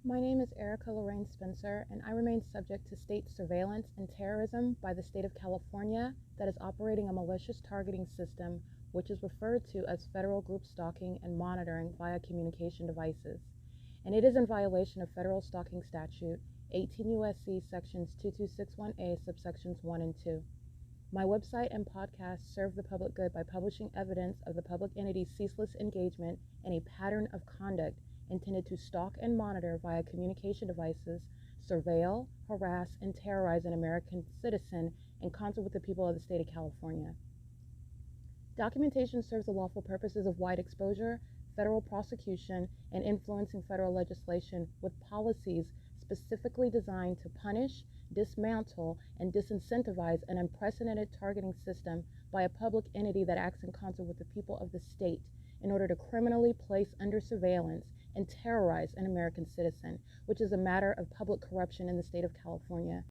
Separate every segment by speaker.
Speaker 1: My name is Erica Lorraine Spencer, and I remain subject to state surveillance and terrorism by the state of California that is operating a malicious targeting system, which is referred to as federal group stalking and monitoring via communication devices. And it is in violation of federal stalking statute 18 U.S.C. sections 2261A subsections 1 and 2. My website and podcast serve the public good by publishing evidence of the public entity's ceaseless engagement in a pattern of conduct intended to stalk and monitor via communication devices, surveil, harass, and terrorize an American citizen in concert with the people of the state of California. Documentation serves the lawful purposes of wide exposure, federal prosecution, and influencing federal legislation with policies specifically designed to punish, dismantle, and disincentivize an unprecedented targeting system by a public entity that acts in concert with the people of the state in order to criminally place under surveillance and terrorize an American citizen, which is a matter of public corruption in the state of California.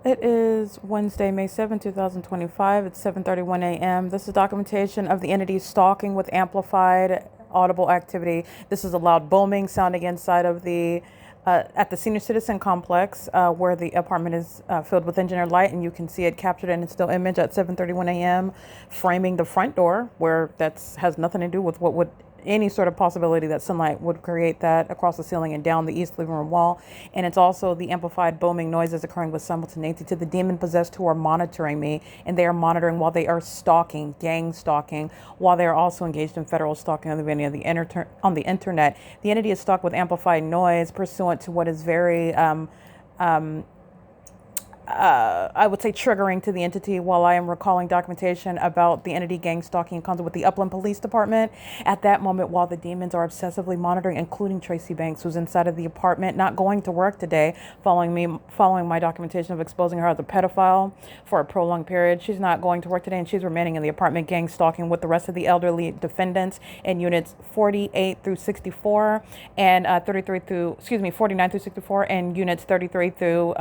Speaker 2: It is Wednesday, May 7, 2025. It's 7:31 a.m. This is documentation of the entity stalking with amplified audible activity. This is a loud booming sounding inside of the at the senior citizen complex where the apartment is filled with engineered light, and you can see it captured in a still image at 7:31 a.m. framing the front door, where has nothing to do with what would any sort of possibility that sunlight would create that across the ceiling and down the east living room wall. And it's also the amplified booming noises occurring with simultaneity to the demon possessed who are monitoring me, and they are monitoring while they are stalking, gang stalking, while they are also engaged in federal stalking on the venue of the internet. The entity is stalked with amplified noise pursuant to what is very I would say triggering to the entity, while I am recalling documentation about the entity gang stalking in concert with the Upland Police Department at that moment, while the demons are obsessively monitoring, including Tracy Banks, who's inside of the apartment, not going to work today, following my documentation of exposing her as a pedophile for a prolonged period. She's not going to work today, and she's remaining in the apartment gang stalking with the rest of the elderly defendants in units 48 through 64 and 49 through 64 and units 33 through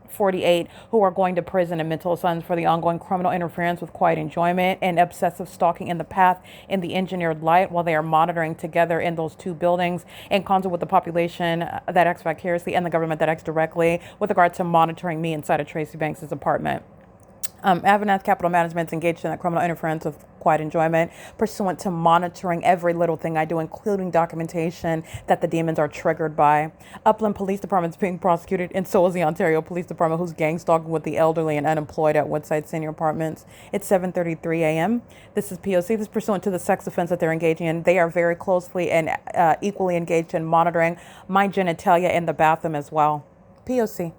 Speaker 2: 48, who are going to prison and mental asylums for the ongoing criminal interference with quiet enjoyment and obsessive stalking in the path in the engineered light, while they are monitoring together in those two buildings in concert with the population that acts vicariously and the government that acts directly with regard to monitoring me inside of Tracy Banks' apartment. AVANATH Capital Management is engaged in that criminal interference with quiet enjoyment pursuant to monitoring every little thing I do, including documentation that the demons are triggered by. Upland Police Department is being prosecuted, and so is the Ontario Police Department, who's gang stalking with the elderly and unemployed at WOODSIDE Senior Apartments. It's 7:33 a.m. This is P.O.C. This is pursuant to the sex offense that they're engaging in. They are very closely and equally engaged in monitoring my genitalia in the bathroom as well. P.O.C.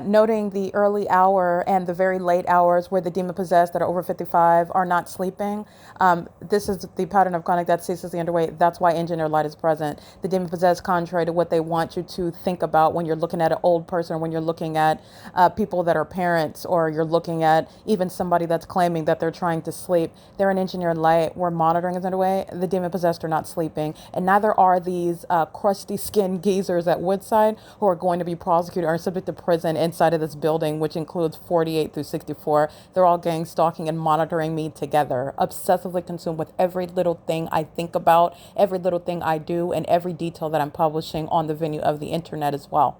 Speaker 2: Noting the early hour and the very late hours where the demon possessed that are over 55 are not sleeping. This is the pattern of conduct that's ceaselessly underway. That's why engineered light is present. The demon possessed, contrary to what they want you to think about when you're looking at an old person, when you're looking at people that are parents, or you're looking at even somebody that's claiming that they're trying to sleep. They're in engineered light where monitoring is underway. The demon possessed are not sleeping, and neither are these crusty skinned geezers at Woodside who are going to be prosecuted or subject to prison inside of this building, which includes 48 through 64. They're all gang stalking and monitoring me together, obsessively consumed with every little thing I think about, every little thing I do, and every detail that I'm publishing on the venue of the internet as well.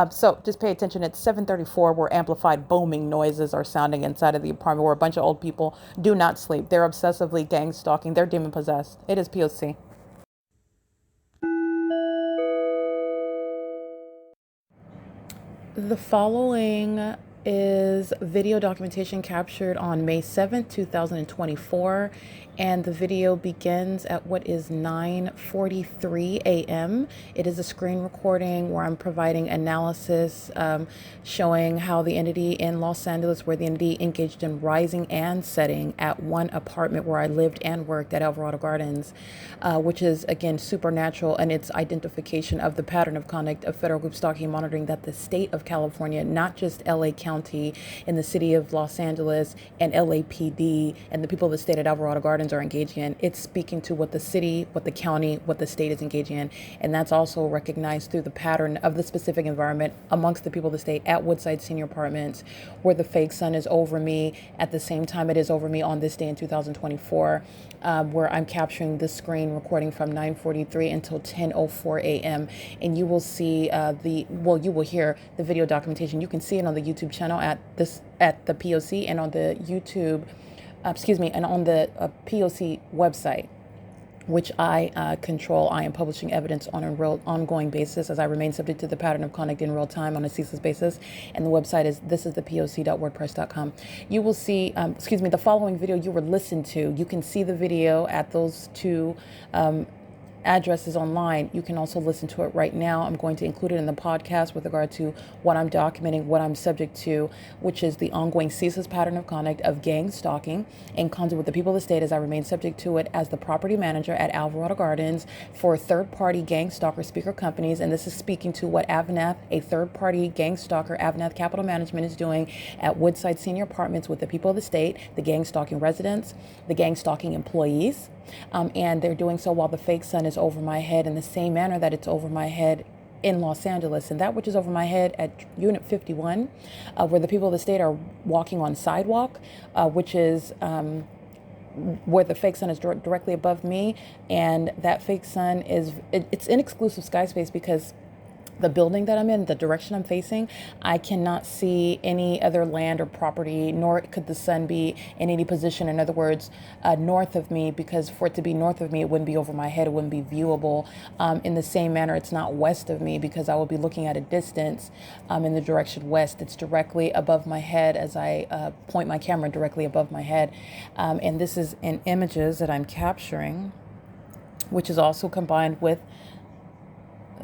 Speaker 2: So just pay attention. It's 7:34 where amplified booming noises are sounding inside of the apartment where a bunch of old people do not sleep. They're obsessively gang stalking. They're demon possessed. It is POC. The following is video documentation captured on May 7th, 2024, and the video begins at what is 9:43 a.m. It is a screen recording where I'm providing analysis showing how the entity in Los Angeles, where the entity engaged in rising and setting at one apartment where I lived and worked at Alvarado Gardens, which is, again, supernatural in its identification of the pattern of conduct of federal group stalking and monitoring that the state of California, not just LA County, County, in the city of Los Angeles, and LAPD, and the people of the state at Alvarado Gardens are engaging in. It's speaking to what the city, what the county, what the state is engaging in. And that's also recognized through the pattern of the specific environment amongst the people of the state at Woodside Senior Apartments, where the fake sun is over me at the same time it is over me on this day in 2024, where I'm capturing the screen recording from 9:43 until 10:04 a.m. And you will see you will hear the video documentation. You can see it on the YouTube channel at the P.O.C. and on the YouTube, and on the P.O.C. website, which I control. I am publishing evidence on a real ongoing basis as I remain subject to the pattern of conduct in real time on a ceaseless basis. And the website is thisisthepoc.wordpress.com. You will see, the following video you were listened to. You can see the video at those two addresses online. You can also listen to it right now. I'm going to include it in the podcast with regard to what I'm documenting, what I'm subject to, which is the ongoing ceaseless pattern of conduct of gang stalking in concert with the people of the state as I remain subject to it as the property manager at Alvarado Gardens for third-party gang stalker speaker companies. And this is speaking to what AVANATH, a third-party gang stalker, AVANATH Capital Management, is doing at Woodside Senior Apartments with the people of the state, the gang stalking residents, the gang stalking employees. And they're doing so while the fake sun is over my head in the same manner that it's over my head in Los Angeles. And that which is over my head at Unit 51, where the people of the state are walking on sidewalk, which is where the fake sun is directly above me. And that fake sun it's in exclusive sky space because the building that I'm in, the direction I'm facing, I cannot see any other land or property, nor could the sun be in any position, in other words, north of me, because for it to be north of me, it wouldn't be over my head, it wouldn't be viewable. In the same manner, it's not west of me because I will be looking at a distance in the direction west. It's directly above my head as I point my camera directly above my head. And this is in images that I'm capturing, which is also combined with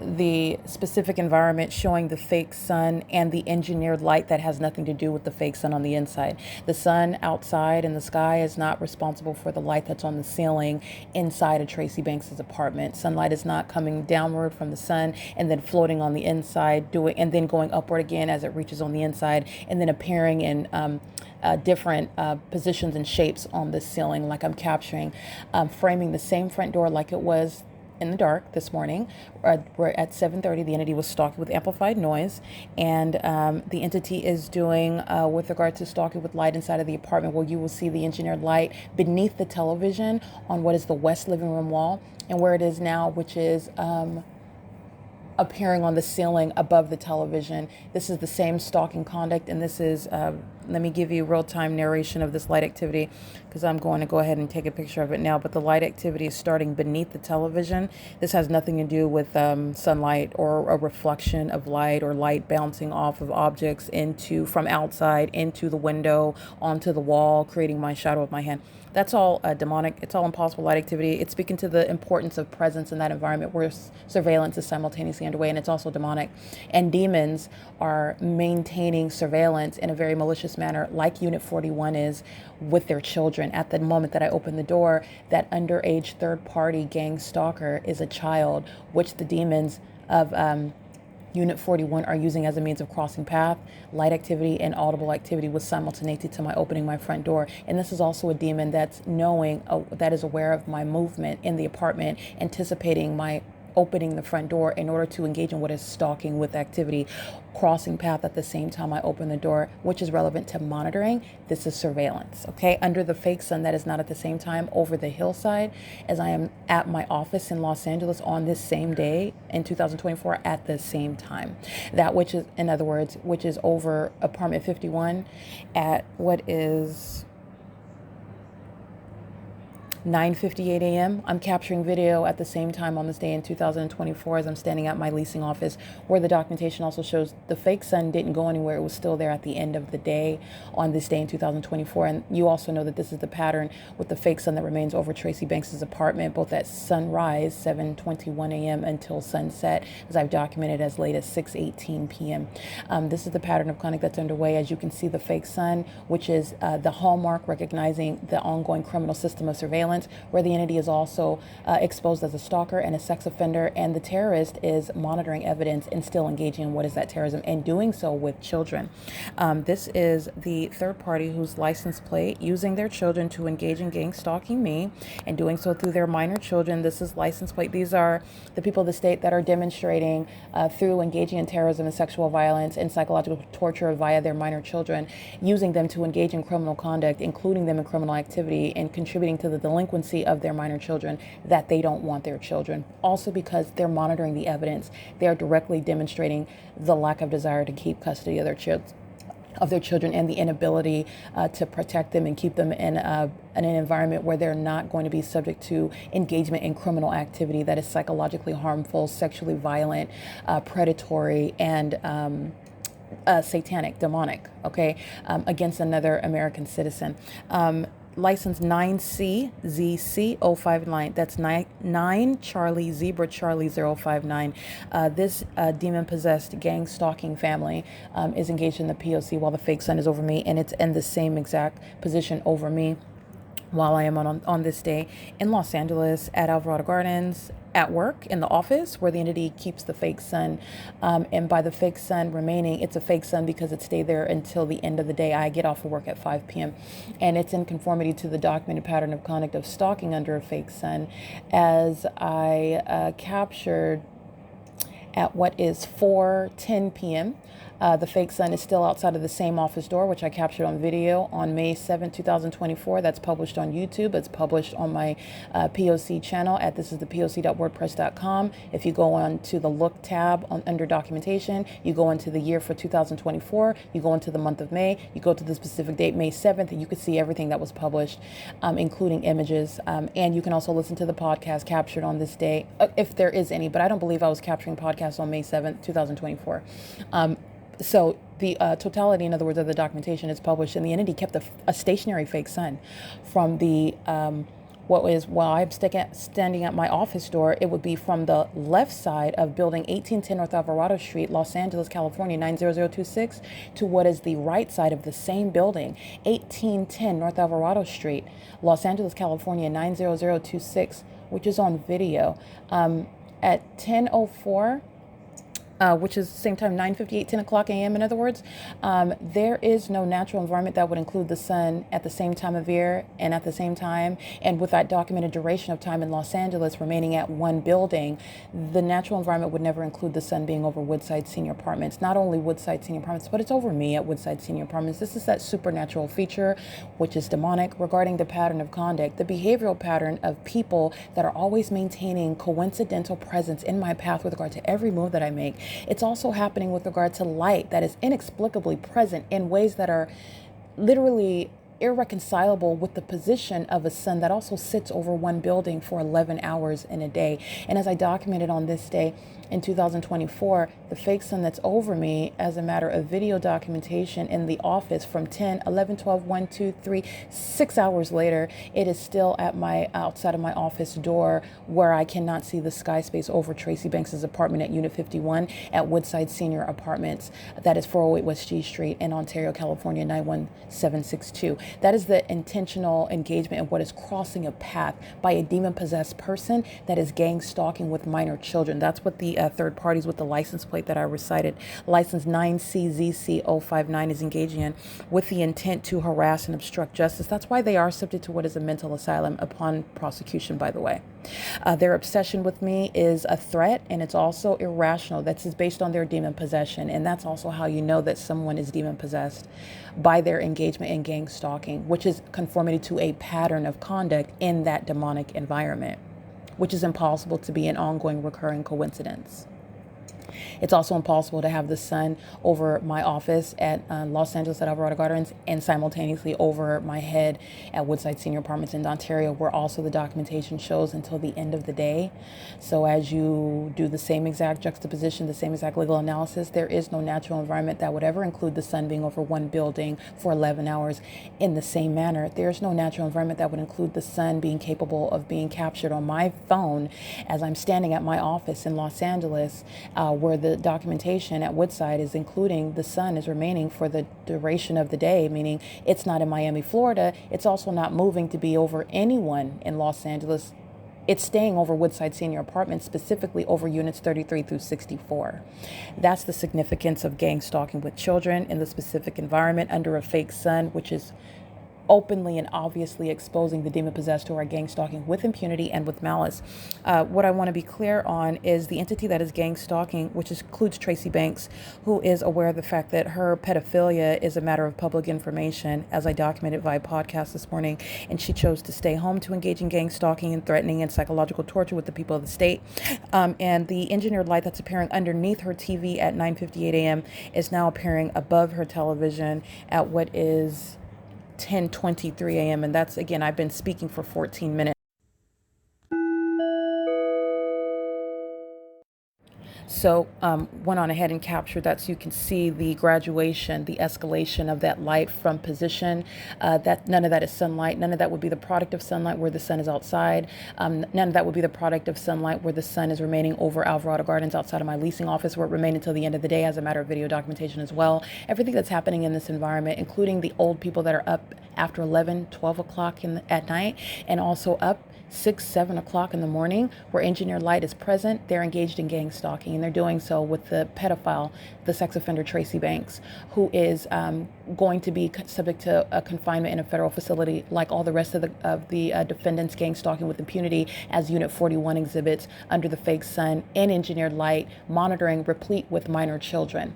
Speaker 2: the specific environment showing the fake sun and the engineered light that has nothing to do with the fake sun on the inside. The sun outside in the sky is not responsible for the light that's on the ceiling inside of Tracy Banks's apartment. Sunlight is not coming downward from the sun and then floating on the inside, and then going upward again as it reaches on the inside, and then appearing in different positions and shapes on the ceiling, like I'm capturing, framing the same front door like it was in the dark this morning. We're at 7:30. The entity was stalking with amplified noise, and the entity is doing with regard to stalking with light inside of the apartment, where you will see the engineered light beneath the television on what is the west living room wall, and where it is now, which is appearing on the ceiling above the television. This is the same stalking conduct, and this is let me give you real-time narration of this light activity, because I'm going to go ahead and take a picture of it now. But the light activity is starting beneath the television. This has nothing to do with sunlight or a reflection of light or light bouncing off of objects from outside into the window onto the wall, creating my shadow of my hand. That's all demonic. It's all impossible light activity. It's speaking to the importance of presence in that environment where surveillance is simultaneously underway, and it's also demonic. And demons are maintaining surveillance in a very malicious manner, like Unit 41 is with their children. At the moment that I open the door, that underage third-party gang stalker is a child, which the demons of Unit 41 are using as a means of crossing path, light activity, and audible activity with simultaneity to my opening my front door. And this is also a demon that's that is aware of my movement in the apartment, anticipating my opening the front door in order to engage in what is stalking with activity, crossing path at the same time I open the door, which is relevant to monitoring. This is surveillance, okay? Under the fake sun, that is not at the same time over the hillside as I am at my office in Los Angeles on this same day in 2024 at the same time. That which is, in other words, which is over apartment 51 at what is 9:58 a.m. I'm capturing video at the same time on this day in 2024 as I'm standing at my leasing office, where the documentation also shows the fake sun didn't go anywhere. It was still there at the end of the day on this day in 2024. And you also know that this is the pattern with the fake sun that remains over Tracy Banks's apartment, both at sunrise, 7:21 a.m. until sunset, as I've documented as late as 6:18 p.m. This is the pattern of conduct that's underway. As you can see, the fake sun, which is the hallmark recognizing the ongoing criminal system of surveillance,
Speaker 1: violence, where the entity is also exposed as a stalker and a sex offender, and the terrorist is monitoring evidence and still engaging in what is that terrorism, and doing so with children. This is the third party whose license plate using their children to engage in gang stalking me, and doing so through their minor children. This is license plate. These are the people of the state that are demonstrating through engaging in terrorism and sexual violence and psychological torture via their minor children, using them to engage in criminal conduct, including them in criminal activity, and contributing to the delinquency of their minor children that they don't want their children. Also, because they're monitoring the evidence, they are directly demonstrating the lack of desire to keep custody of their children and the inability to protect them and keep them in an environment where they're not going to be subject to engagement in criminal activity that is psychologically harmful, sexually violent, predatory, and satanic, demonic, okay, against another American citizen. License 9CZC059. That's 9 Charlie Zebra Charlie 059. This demon-possessed gang stalking family is engaged in the P.O.C. while the fake son is over me, and it's in the same exact position over me while I am on this day in Los Angeles at Alvarado Gardens, at work, in the office where the entity keeps the fake son. And by the fake son remaining, it's a fake son because it stayed there until the end of the day. I get off of work at 5 p.m. And it's in conformity to the documented pattern of conduct of stalking under a fake son, as I captured at what is 4:10 p.m. The fake son is still outside of the same office door, which I captured on video on May 7, 2024. That's published on YouTube. It's published on my P.O.C. channel at thisisthepoc.wordpress.com. If you go on to the look tab under documentation, you go into the year for 2024, you go into the month of May, you go to the specific date, May 7th, and you can see everything that was published, including images. And you can also listen to the podcast captured on this day, if there is any, but I don't believe I was capturing podcasts on May 7th, 2024. So the totality, in other words, of the documentation is published, and the entity kept a stationary fake son from the, while I'm standing at my office door, it would be from the left side of building 1810 North Alvarado Street, Los Angeles, California, 90026, to what is the right side of the same building, 1810 North Alvarado Street, Los Angeles, California, 90026, which is on video, at 10:04. Which is the same time, 9:58, 10 o'clock a.m. In other words, there is no natural environment that would include the sun at the same time of year and at the same time. And with that documented duration of time in Los Angeles remaining at one building, the natural environment would never include the sun being over Woodside Senior Apartments. Not only Woodside Senior Apartments, but it's over me at Woodside Senior Apartments. This is that supernatural feature, which is demonic, regarding the pattern of conduct, the behavioral pattern of people that are always maintaining coincidental presence in my path with regard to every move that I make. It's also happening with regard to light that is inexplicably present in ways that are literally irreconcilable with the position of a sun that also sits over one building for 11 hours in a day. And as I documented on this day in 2024, the fake sun that's over me, as a matter of video documentation in the office from 10, 11, 12, 1, 2, 3, 6 hours later, it is still at outside of my office door, where I cannot see the sky space over Tracy Banks's apartment at Unit 51 at Woodside Senior Apartments. That is 408 West G Street in Ontario, California, 91762. That is the intentional engagement of what is crossing a path by a demon-possessed person that is gang stalking with minor children. That's what the third parties with the license plate that I recited, license 9CZC059, is engaging in, with the intent to harass and obstruct justice. That's why they are subject to what is a mental asylum upon prosecution, by the way. Their obsession with me is a threat, and it's also irrational. That's based on their demon possession, and that's also how you know that someone is demon possessed, by their engagement in gang stalking, which is conformity to a pattern of conduct in that demonic environment, which is impossible to be an ongoing recurring coincidence. It's also impossible to have the sun over my office at Los Angeles at Alvarado Gardens and simultaneously over my head at Woodside Senior Apartments in Ontario, where also the documentation shows until the end of the day. So as you do the same exact juxtaposition, the same exact legal analysis, there is no natural environment that would ever include the sun being over one building for 11 hours. In the same manner, there's no natural environment that would include the sun being capable of being captured on my phone as I'm standing at my office in Los Angeles where the documentation at Woodside is including the sun is remaining for the duration of the day, meaning it's not in Miami, Florida. It's also not moving to be over anyone in Los Angeles. It's staying over Woodside Senior Apartments, specifically over units 33 through 64. That's the significance of gang stalking with children in the specific environment under a fake sun, which is openly and obviously exposing the demon-possessed who are gang stalking with impunity and with malice. What I want to be clear on is the entity that is gang stalking, which includes Tracy Banks, who is aware of the fact that her pedophilia is a matter of public information, as I documented via podcast this morning, and she chose to stay home to engage in gang stalking and threatening and psychological torture with the people of the state. And the engineered light that's appearing underneath her TV at 9:58 a.m. is now appearing above her television at what is 10:23 a.m. And that's, again, I've been speaking for 14 minutes. So went on ahead and captured that so you can see the graduation, the escalation of that light from position. That none of that is sunlight. None of that would be the product of sunlight where the sun is outside. None of that would be the product of sunlight where the sun is remaining over Alvarado Gardens outside of my leasing office, where it remained until the end of the day as a matter of video documentation as well. Everything that's happening in this environment, including the old people that are up after 11, 12 o'clock at night, and also up 6, 7 o'clock in the morning, where engineered light is present, they're engaged in gang stalking, and they're doing so with the pedophile, the sex offender Tracy Banks, who is going to be subject to a confinement in a federal facility like all the rest of the defendants gang stalking with impunity, as Unit 41 exhibits under the fake sun and engineered light monitoring replete with minor children.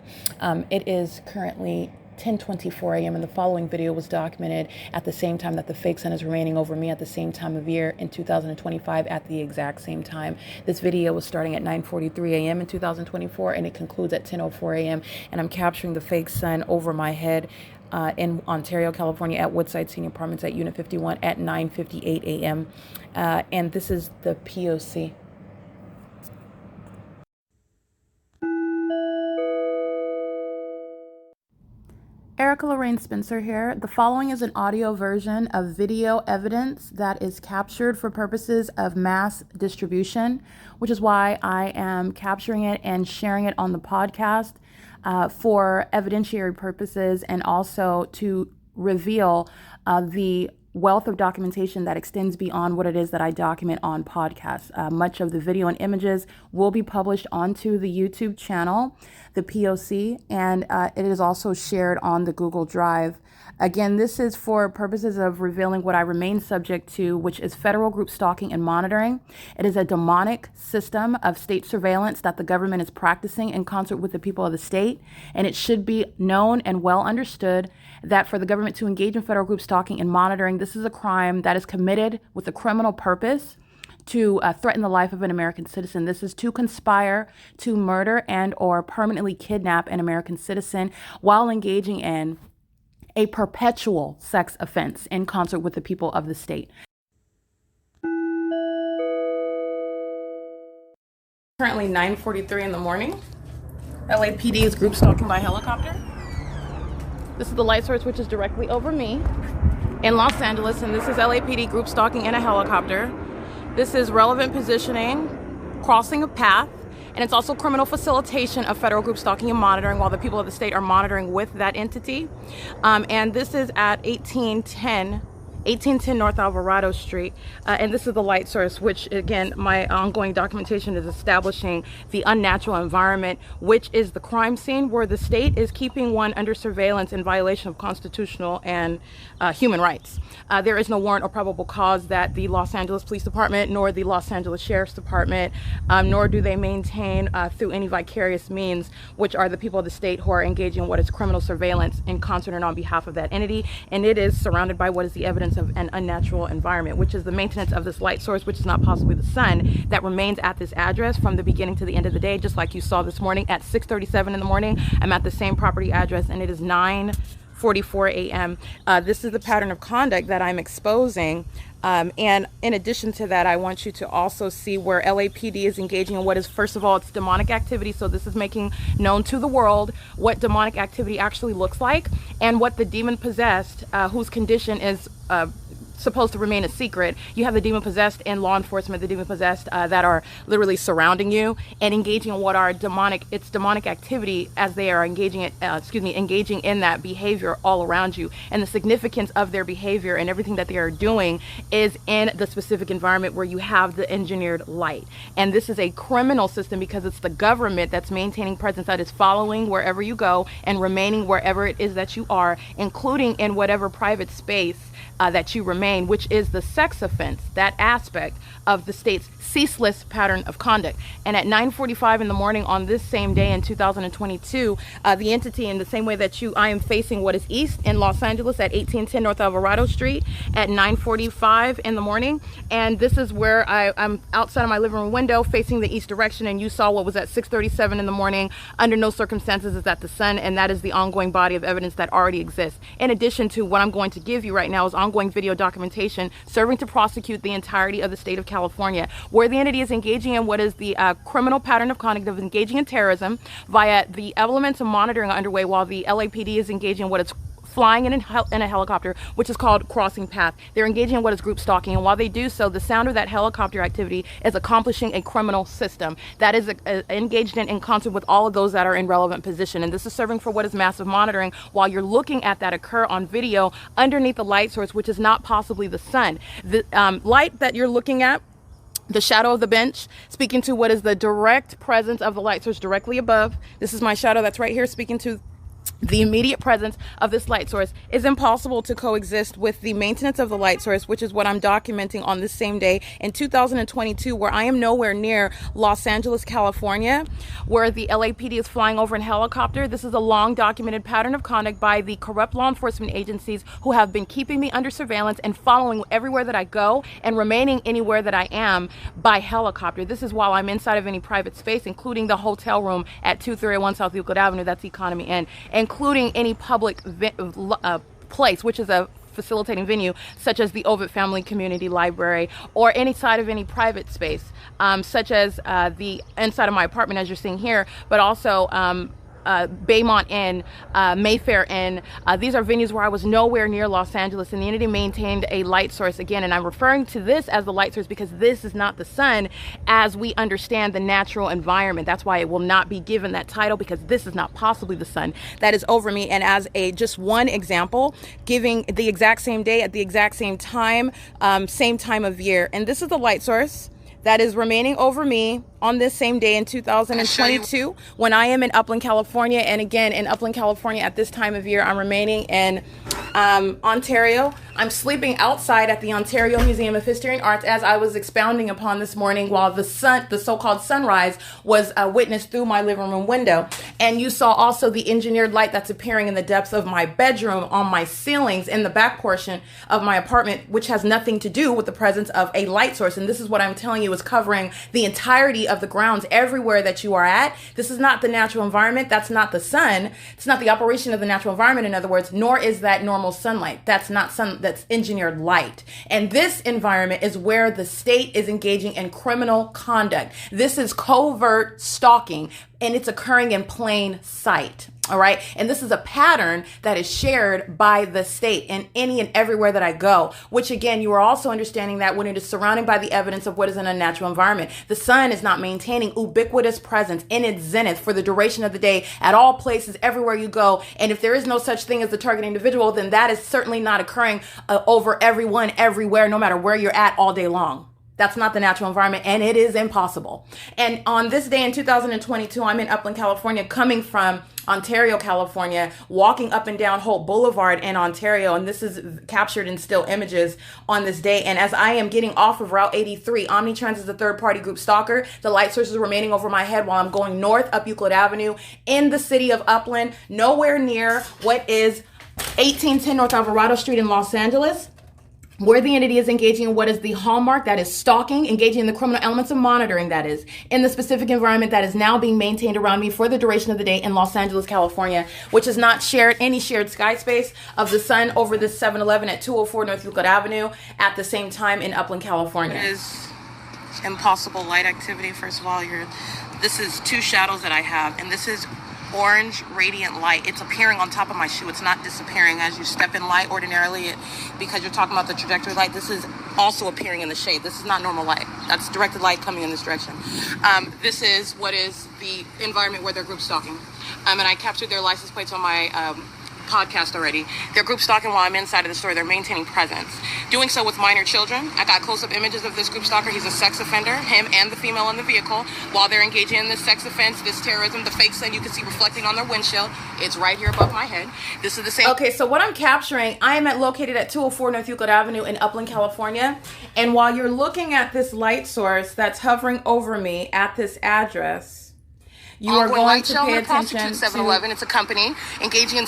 Speaker 1: It is currently 10:24 a.m. and the following video was documented at the same time that the fake sun is remaining over me at the same time of year in 2025 at the exact same time. This video was starting at 9:43 a.m. in 2024 and it concludes at 10:04 a.m. and I'm capturing the fake sun over my head in Ontario, California at Woodside Senior Apartments at Unit 51 at 9:58 a.m. And this is the P.O.C. Erica Lorraine Spencer here. The following is an audio version of video evidence that is captured for purposes of mass distribution, which is why I am capturing it and sharing it on the podcast for evidentiary purposes and also to reveal the wealth of documentation that extends beyond what it is that I document on podcasts. Much of the video and images will be published onto the YouTube channel, the P.O.C., and it is also shared on the Google Drive. Again, this is for purposes of revealing what I remain subject to, which is federal group stalking and monitoring. It is a demonic system of state surveillance that the government is practicing in concert with the people of the state, and it should be known and well understood that for the government to engage in federal group stalking and monitoring, this is a crime that is committed with a criminal purpose to threaten the life of an American citizen. This is to conspire to murder and or permanently kidnap an American citizen while engaging in a perpetual sex offense in concert with the people of the state. Currently 9:43 in the morning. LAPD is group stalking by helicopter. This is the light source, which is directly over me in Los Angeles, and this is LAPD group stalking in a helicopter. This is relevant positioning, crossing a path, and it's also criminal facilitation of federal group stalking and monitoring while the people of the state are monitoring with that entity. And this is at 1810 North Alvarado Street. And this is the light source, which again, my ongoing documentation is establishing the unnatural environment, which is the crime scene where the state is keeping one under surveillance in violation of constitutional and human rights. There is no warrant or probable cause that the Los Angeles Police Department nor the Los Angeles Sheriff's Department, nor do they maintain through any vicarious means, which are the people of the state who are engaging in what is criminal surveillance in concert and on behalf of that entity. And it is surrounded by what is the evidence of an unnatural environment, which is the maintenance of this light source, which is not possibly the sun, that remains at this address from the beginning to the end of the day, just like you saw this morning at 6:37 in the morning. I'm at the same property address and it is 9:44 a.m. This is the pattern of conduct that I'm exposing. And in addition to that, I want you to also see where LAPD is engaging in what is, first of all, it's demonic activity. So this is making known to the world what demonic activity actually looks like and what the demon possessed, whose condition is
Speaker 2: supposed to remain a secret. You have the demon-possessed and law enforcement, the demon-possessed that are literally surrounding you and engaging in what are demonic activity as they are engaging in that behavior all around you. And the significance of their behavior and everything that they are doing is in the specific environment where you have the engineered light. And this is a criminal system because it's the government that's maintaining presence, that is following wherever you go and remaining wherever it is that you are, including in whatever private space that you remain, which is the sex offense, that aspect of the state's ceaseless pattern of conduct. And at 9:45 in the morning on this same day in 2022, the entity, in the same way that I am facing what is east in Los Angeles at 1810 North Alvarado Street at 9:45 in the morning. And this is where I'm outside of my living room window facing the east direction, and you saw what was at 6:37 in the morning. Under no circumstances is that the sun, and that is the ongoing body of evidence that already exists. In addition to what I'm going to give you right now is ongoing video documentation serving to prosecute the entirety of the state of California, where the entity is engaging in what is the criminal pattern of conduct of engaging in terrorism via the elements of monitoring underway, while the LAPD is engaging in what it's flying in a helicopter, which is called crossing path. They're engaging in what is group stalking, and while they do so, the sound of that helicopter activity is accomplishing a criminal system that is engaged in concert with all of those that are in relevant position. And this is serving for what is massive monitoring while you're looking at that occur on video underneath the light source, which is not possibly the sun. The light that you're looking at, the shadow of the bench, speaking to what is the direct presence of the light source directly above. This is my shadow that's right here speaking to the immediate presence of this light source, is impossible to coexist with the maintenance of the light source, which is what I'm documenting on this same day in 2022, where I am nowhere near Los Angeles, California, where the LAPD is flying over in helicopter. This is a long documented pattern of conduct by the corrupt law enforcement agencies who have been keeping me under surveillance and following everywhere that I go and remaining anywhere that I am by helicopter. This is while I'm inside of any private space, including the hotel room at 2301 South Euclid Avenue, that's Economy Inn, including any public place, which is a facilitating venue, such as the Ovid Family Community Library, or any side of any private space, such as the inside of my apartment, as you're seeing here, but also Baymont Inn, Mayfair Inn. These are venues where I was nowhere near Los Angeles, and the entity maintained a light source again. And I'm referring to this as the light source because this is not the sun as we understand the natural environment. That's why it will not be given that title, because this is not possibly the sun that is over me. And as just one example, giving the exact same day at the exact same time of year. And this is the light source that is remaining over me on this same day in 2022 when I am in Upland, California. And again, in Upland, California at this time of year, I'm remaining in Ontario. I'm sleeping outside at the Ontario Museum of History and Arts as I was expounding upon this morning while the so-called sunrise was witnessed through my living room window. And you saw also the engineered light that's appearing in the depths of my bedroom, on my ceilings, in the back portion of my apartment, which has nothing to do with the presence of a light source. And this is what I'm telling you is covering the entirety of the grounds everywhere that you are at. This is not the natural environment. That's not the sun. It's not the operation of the natural environment, in other words, nor is that normal sunlight. That's not sun, that's engineered light. And this environment is where the state is engaging in criminal conduct. This is covert stalking, and it's occurring in plain sight. All right. And this is a pattern that is shared by the state in any and everywhere that I go, which again, you are also understanding that when it is surrounded by the evidence of what is an unnatural environment, the sun is not maintaining ubiquitous presence in its zenith for the duration of the day at all places, everywhere you go. And if there is no such thing as the target individual, then that is certainly not occurring over everyone, everywhere, no matter where you're at all day long. That's not the natural environment, and it is impossible. And on this day in 2022, I'm in Upland, California, coming from Ontario, California, walking up and down Holt Boulevard in Ontario, and this is captured in still images on this day. And as I am getting off of Route 83, Omnitrans is a third-party group stalker. The light source is remaining over my head while I'm going north up Euclid Avenue in the city of Upland, nowhere near what is 1810 North Alvarado Street in Los Angeles, where the entity is engaging in what is the hallmark, that is stalking, engaging in the criminal elements of monitoring, that is, in the specific environment that is now being maintained around me for the duration of the day in Los Angeles, California, which is not shared, any shared sky space of the sun over this 7-Eleven at 204 North Euclid Avenue at the same time in Upland, California. It is impossible light activity. First of all, this is two shadows that I have, and this is orange radiant light. It's appearing on top of my shoe. It's not disappearing as you step in light ordinarily, because you're talking about the trajectory light. This is also appearing in the shade. This is not normal light. That's directed light coming in this direction. This is what is the environment where they're group stalking. And I captured their license plates on my podcast already. They're group stalking while I'm inside of the store. They're maintaining presence. Doing so with minor children. I got close-up images of this group stalker. He's a sex offender, him and the female in the vehicle, while they're engaging in this sex offense, this terrorism, the fake sun you can see reflecting on their windshield. It's right here above my head. This is the same. Okay, so what I'm capturing, I am located at 204 North Euclid Avenue in Upland, California. And while you're looking at this light source that's hovering over me at this address, you are going to pay attention to 7-Eleven. It's a company engaging in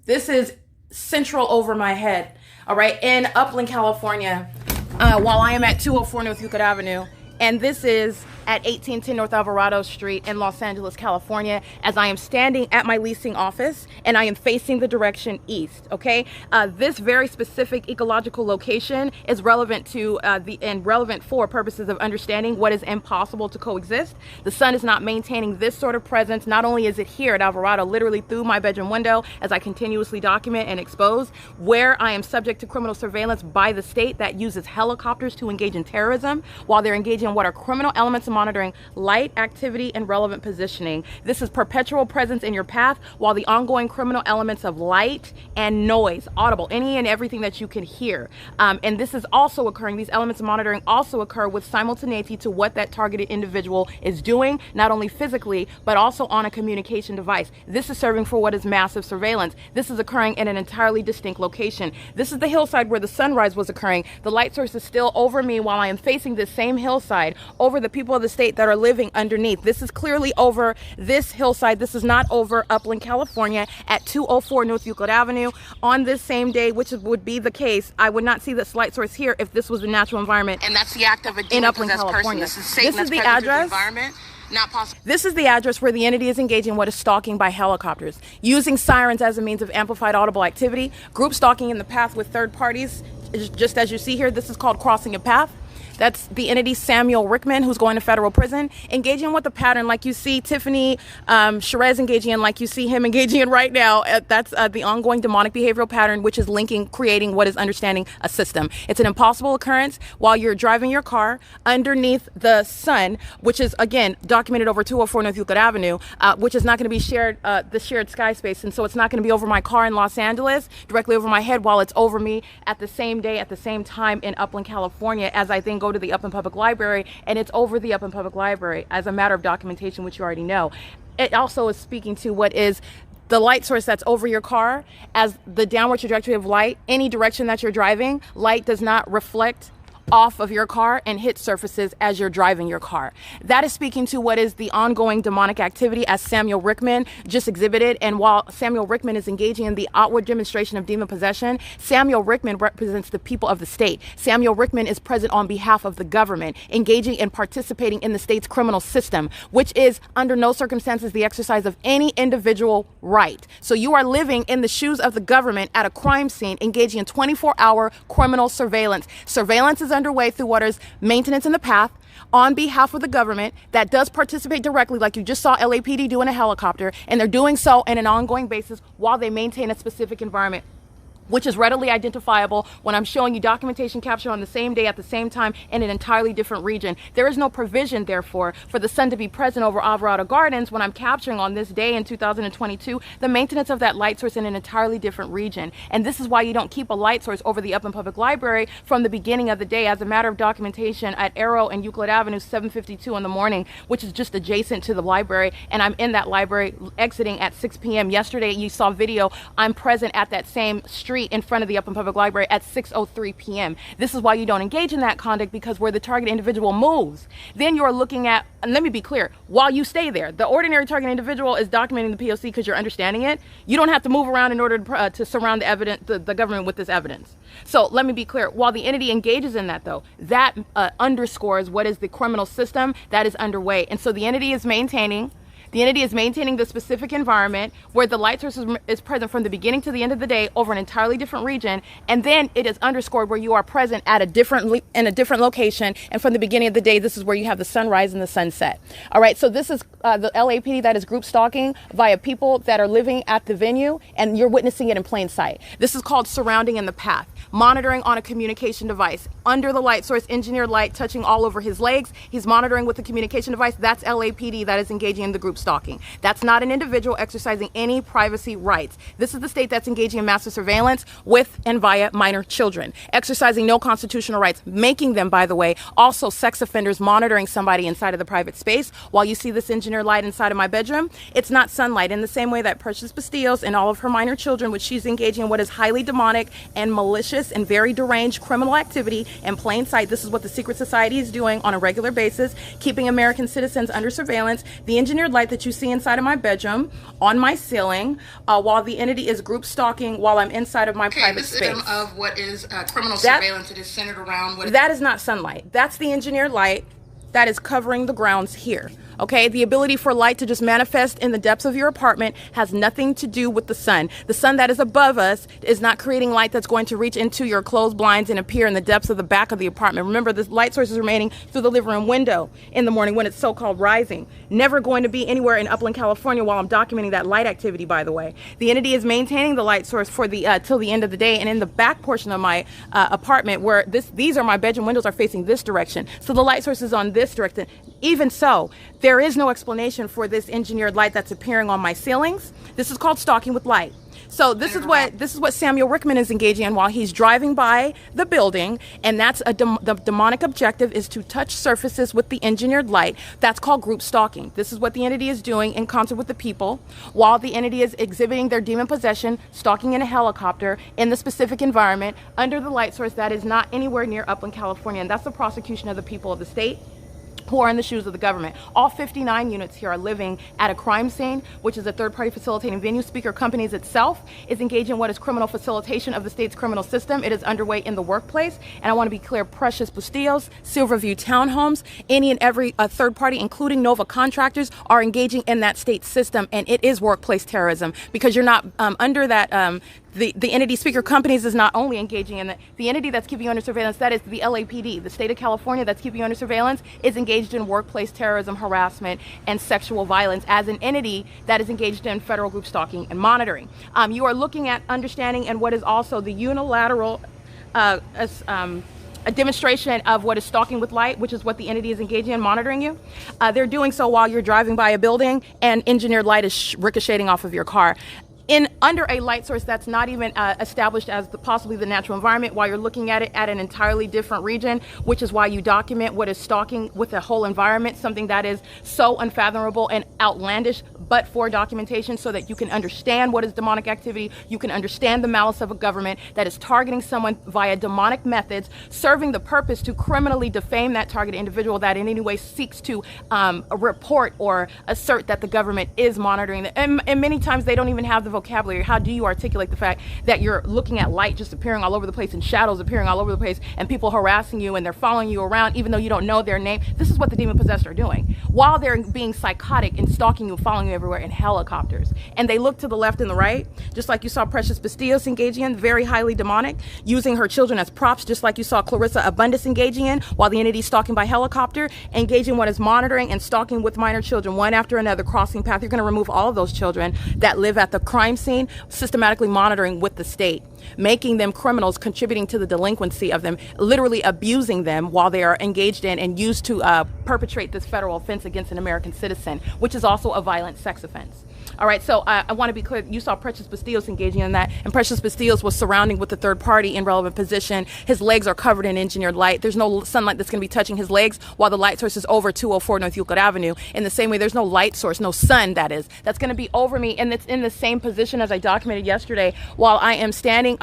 Speaker 2: this is central over my head, all right, in Upland, California, while I am at 204 North Euclid Avenue, and this is at 1810 North Alvarado Street in Los Angeles, California, as I am standing at my leasing office and I am facing the direction east, okay? This very specific ecological location is relevant to relevant for purposes of understanding what is impossible to coexist. The sun is not maintaining this sort of presence. Not only is it here at Alvarado, literally through my bedroom window, as I continuously document and expose, where I am subject to criminal surveillance by the state that uses helicopters to engage in terrorism, while they're engaging in what are criminal elements of monitoring light, activity, and relevant positioning. This is perpetual presence in your path, while the ongoing criminal elements of light and noise, audible, any and everything that you can hear. And this is also occurring, these elements of monitoring also occur with simultaneity to what that targeted individual is doing, not only physically, but also on a communication device. This is serving for what is massive surveillance. This is occurring in an entirely distinct location. This is the hillside where the sunrise was occurring. The light source is still over me while I am facing this same hillside, over the people of the state that are living underneath. This is clearly over this hillside. This is not over Upland, California at 204 North Euclid Avenue on this same day, which would be the case. I would not see this light source here if this was a natural environment. And that's the act of a demon-possessed person. This is Satan. This is the address. Not possible. This is the address where the entity is engaging what is stalking by helicopters, using sirens as a means of amplified audible activity, group stalking in the path with third parties, just as you see here. This is called crossing a path. That's the entity Samuel Rickman, who's going to federal prison, engaging with the pattern like you see Tiffany Sherez engaging in, like you see him engaging in right now. That's the ongoing demonic behavioral pattern, which is linking, creating what is understanding a system. It's an impossible occurrence while you're driving your car underneath the sun, which is, again, documented over 204 North Euclid Avenue, which is not going to be shared, the shared sky space. And so it's not going to be over my car in Los Angeles, directly over my head, while it's over me at the same day, at the same time in Upland, California, as I then go to the Upland Public Library, and it's over the Upland Public Library as a matter of documentation, which you already know. It also is speaking to what is the light source that's over your car as the downward trajectory of light. Any direction that you're driving, light does not reflect off of your car and hit surfaces as you're driving your car. That is speaking to what is the ongoing demonic activity as Samuel Rickman just exhibited. And while Samuel Rickman is engaging in the outward demonstration of demon possession, Samuel Rickman represents the people of the state. Samuel Rickman is present on behalf of the government, engaging and participating in the state's criminal system, which is under no circumstances the exercise of any individual right. So you are living in the shoes of the government at a crime scene, engaging in 24-hour criminal surveillance. Surveillance is underway through what is maintenance in the path on behalf of the government that does participate directly, like you just saw LAPD do in a helicopter, and they're doing so in an ongoing basis while they maintain a specific environment, which is readily identifiable when I'm showing you documentation captured on the same day at the same time in an entirely different region. There is no provision, therefore, for the sun to be present over Alvarado Gardens when I'm capturing on this day in 2022 the maintenance of that light source in an entirely different region. And this is why you don't keep a light source over the Upland Public Library from the beginning of the day as a matter of documentation at Arrow and Euclid Avenue 7:52 in the morning, which is just adjacent to the library. And I'm in that library exiting at 6 p.m. Yesterday, you saw video. I'm present at that same street in front of the Upland Public Library at 6:03 p.m. This is why you don't engage in that conduct, because where the target individual moves, then you're looking at, and let me be clear, while you stay there, the ordinary target individual is documenting the P.O.C. because you're understanding it. You don't have to move around in order to surround the evidence, the government with this evidence. So let me be clear, while the entity engages in that though, that underscores what is the criminal system that is underway. And so the entity is maintaining
Speaker 1: The entity is maintaining the specific environment where the light source is present from the beginning to the end of the day over an entirely different region, and then it is underscored where you are present at in a different location, and from the beginning of the day, this is where you have the sunrise and the sunset. All right, so this is the LAPD that is group stalking via people that are living at the venue, and you're witnessing it in plain sight. This is called surrounding in the path. Monitoring on a communication device. Under the light source, engineered light touching all over his legs. He's monitoring with the communication device. That's LAPD that is engaging in the group stalking. That's not an individual exercising any privacy rights. This is the state that's engaging in massive surveillance with and via minor children, exercising no constitutional rights, making them, by the way, also sex offenders monitoring somebody inside of the private space. While you see this engineered light inside of my bedroom, it's not sunlight, in the same way that Precious Bastillos and all of her minor children, which she's engaging in what is highly demonic and malicious and very deranged criminal activity in plain sight. This is what the secret society is doing on a regular basis, keeping American citizens under surveillance. The engineered light that you see inside of my bedroom, on my ceiling, while the entity is group stalking while I'm inside of my private space.
Speaker 3: Of what is criminal surveillance, it is centered around what
Speaker 1: that is not sunlight. That's the engineered light that is covering the grounds here. Okay, the ability for light to just manifest in the depths of your apartment has nothing to do with the sun. The sun that is above us is not creating light that's going to reach into your closed blinds and appear in the depths of the back of the apartment. Remember, this light source is remaining through the living room window in the morning when it's so-called rising. Never going to be anywhere in Upland, California while I'm documenting that light activity, by the way. The entity is maintaining the light source for the till the end of the day, and in the back portion of my apartment, where these are my bedroom windows, are facing this direction. So the light source is on this direction. Even so, there is no explanation for this engineered light that's appearing on my ceilings. This is called stalking with light. So this is what Samuel Rickman is engaging in while he's driving by the building, and that's the demonic objective is to touch surfaces with the engineered light. That's called group stalking. This is what the entity is doing in concert with the people while the entity is exhibiting their demon possession, stalking in a helicopter in the specific environment under the light source that is not anywhere near Upland, California, and that's the prosecution of the people of the state who are in the shoes of the government. All 59 units here are living at a crime scene, which is a third-party facilitating venue. Speaker Companies itself is engaged in what is criminal facilitation of the state's criminal system. It is underway in the workplace. And I want to be clear, Precious Bastillos, Silverview Townhomes, any and every third party, including Nova contractors, are engaging in that state system. And it is workplace terrorism because you're not under that the entity Speaker Companies is not only engaging in the entity that's keeping you under surveillance, that is the LAPD, the state of California that's keeping you under surveillance, is engaged in workplace terrorism, harassment, and sexual violence as an entity that is engaged in federal group stalking and monitoring. You are looking at understanding and what is also the unilateral a demonstration of what is stalking with light, which is what the entity is engaging in monitoring you. They're doing so while you're driving by a building and engineered light is ricocheting off of your car. Under a light source that's not even established as possibly the natural environment, while you're looking at it at an entirely different region, which is why you document what is stalking with the whole environment, something that is so unfathomable and outlandish, but for documentation so that you can understand what is demonic activity, you can understand the malice of a government that is targeting someone via demonic methods, serving the purpose to criminally defame that targeted individual that in any way seeks to report or assert that the government is monitoring them. And many times they don't even have the vocabulary. How do you articulate the fact that you're looking at light just appearing all over the place and shadows appearing all over the place and people harassing you and they're following you around even though you don't know their name? This is what the demon possessed are doing while they're being psychotic and stalking you and following you everywhere in helicopters. And they look to the left and the right, just like you saw Precious Bastillos engaging in, very highly demonic, using her children as props, just like you saw Clarissa Abundance engaging in, while the entity stalking by helicopter, engaging what is monitoring and stalking with minor children, one after another, crossing path. You're going to remove all of those children that live at the crime scene, systematically monitoring with the state, making them criminals, contributing to the delinquency of them, literally abusing them while they are engaged in and used to perpetrate this federal offense against an American citizen, which is also a violent sex offense. All right, so I want to be clear. You saw Precious Bastillos engaging in that, and Precious Bastillos was surrounding with the third party in relevant position. His legs are covered in engineered light. There's no sunlight that's going to be touching his legs while the light source is over 204 North Euclid Avenue. In the same way, there's no light source, no sun, that is, that's going to be over me, and it's in the same position as I documented yesterday while I am standing,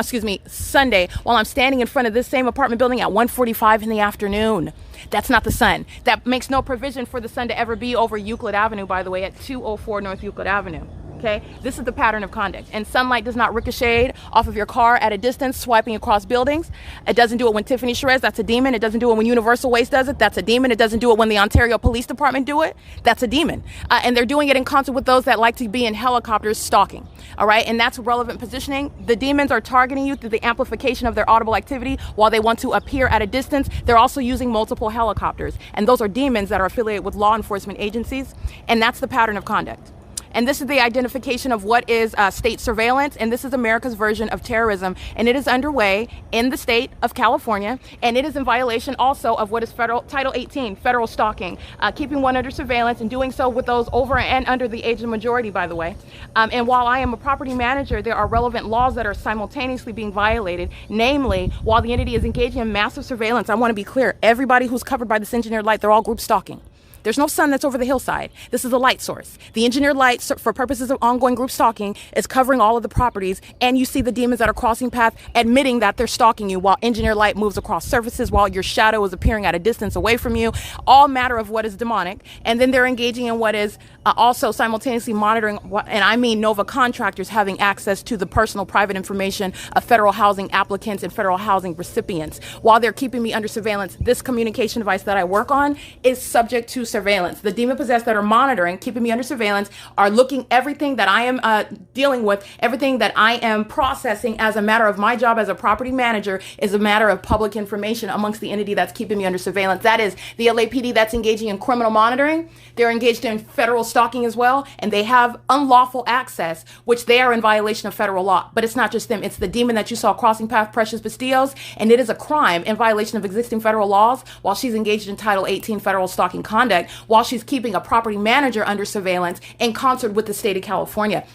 Speaker 1: Sunday, while I'm standing in front of this same apartment building at 1:45 in the afternoon. That's not the sun. That makes no provision for the sun to ever be over Euclid Avenue, by the way, at 204 North Euclid Avenue. Okay, this is the pattern of conduct. And sunlight does not ricochet off of your car at a distance, swiping across buildings. It doesn't do it when Tiffany Shreds, that's a demon. It doesn't do it when Universal Waste does it, that's a demon. It doesn't do it when the Ontario Police Department do it, that's a demon. And they're doing it in concert with those that like to be in helicopters stalking. All right, and that's relevant positioning. The demons are targeting you through the amplification of their audible activity while they want to appear at a distance. They're also using multiple helicopters. And those are demons that are affiliated with law enforcement agencies. And that's the pattern of conduct. And this is the identification of what is state surveillance, and this is America's version of terrorism, and it is underway in the state of California, and it is in violation also of what is federal Title 18, federal stalking, keeping one under surveillance and doing so with those over and under the age of majority, by the way. And while I am a property manager, there are relevant laws that are simultaneously being violated, namely, while the entity is engaging in massive surveillance, I want to be clear, everybody who's covered by this engineered light, they're all group stalking. There's no sun that's over the hillside. This is a light source. The engineered light, for purposes of ongoing group stalking, is covering all of the properties, and you see the demons that are crossing path admitting that they're stalking you while engineered light moves across surfaces, while your shadow is appearing at a distance away from you, all matter of what is demonic. And then they're engaging in what is also simultaneously monitoring, and I mean NOVA contractors having access to the personal private information of federal housing applicants and federal housing recipients. While they're keeping me under surveillance, this communication device that I work on is subject to surveillance. The demon possessed that are monitoring, keeping me under surveillance, are looking everything that I am dealing with, everything that I am processing as a matter of my job as a property manager is a matter of public information amongst the entity that's keeping me under surveillance. That is the LAPD that's engaging in criminal monitoring. They're engaged in federal stalking as well, and they have unlawful access, which they are in violation of federal law. But it's not just them. It's the demon that you saw crossing path, Precious Bastillos, and it is a crime in violation of existing federal laws while she's engaged in Title 18 federal stalking conduct, while she's keeping a property manager under surveillance in concert with the state of California.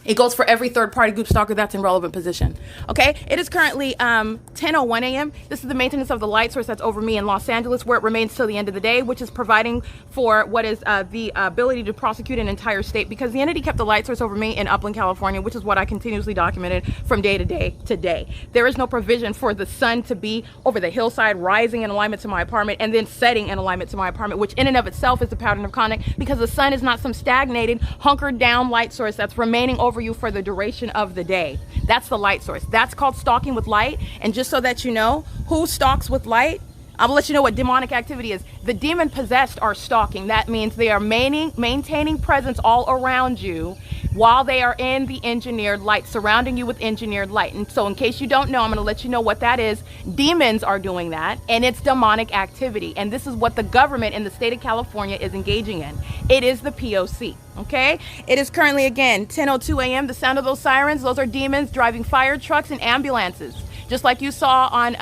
Speaker 1: It goes for every third-party group stalker that's in relevant position. Okay, it is currently 10:01 a.m. This is the maintenance of the light source that's over me in Los Angeles, where it remains till the end of the day, which is providing for what is the ability to prosecute an entire state, because the entity kept the light source over me in Upland, California, which is what I continuously documented from day to day to day. There is no provision for the sun to be over the hillside, rising in alignment to my apartment, and then setting in alignment to my apartment, which in and of itself is the pattern of conduct, because the sun is not some stagnated, hunkered down light source that's remaining over you for the duration of the day. That's the light source. That's called stalking with light. And just so that you know who stalks with light, I will let you know what demonic activity is. The demon possessed are stalking. That means they are maintaining presence all around you while they are in the engineered light, surrounding you with engineered light. And so in case you don't know, I'm going to let you know what that is. Demons are doing that, and it's demonic activity. And this is what the government in the state of California is engaging in. It is the P.O.C. Okay, it is currently, again, 10:02 a.m. The sound of those sirens, those are demons driving fire trucks and ambulances. Just like you saw on,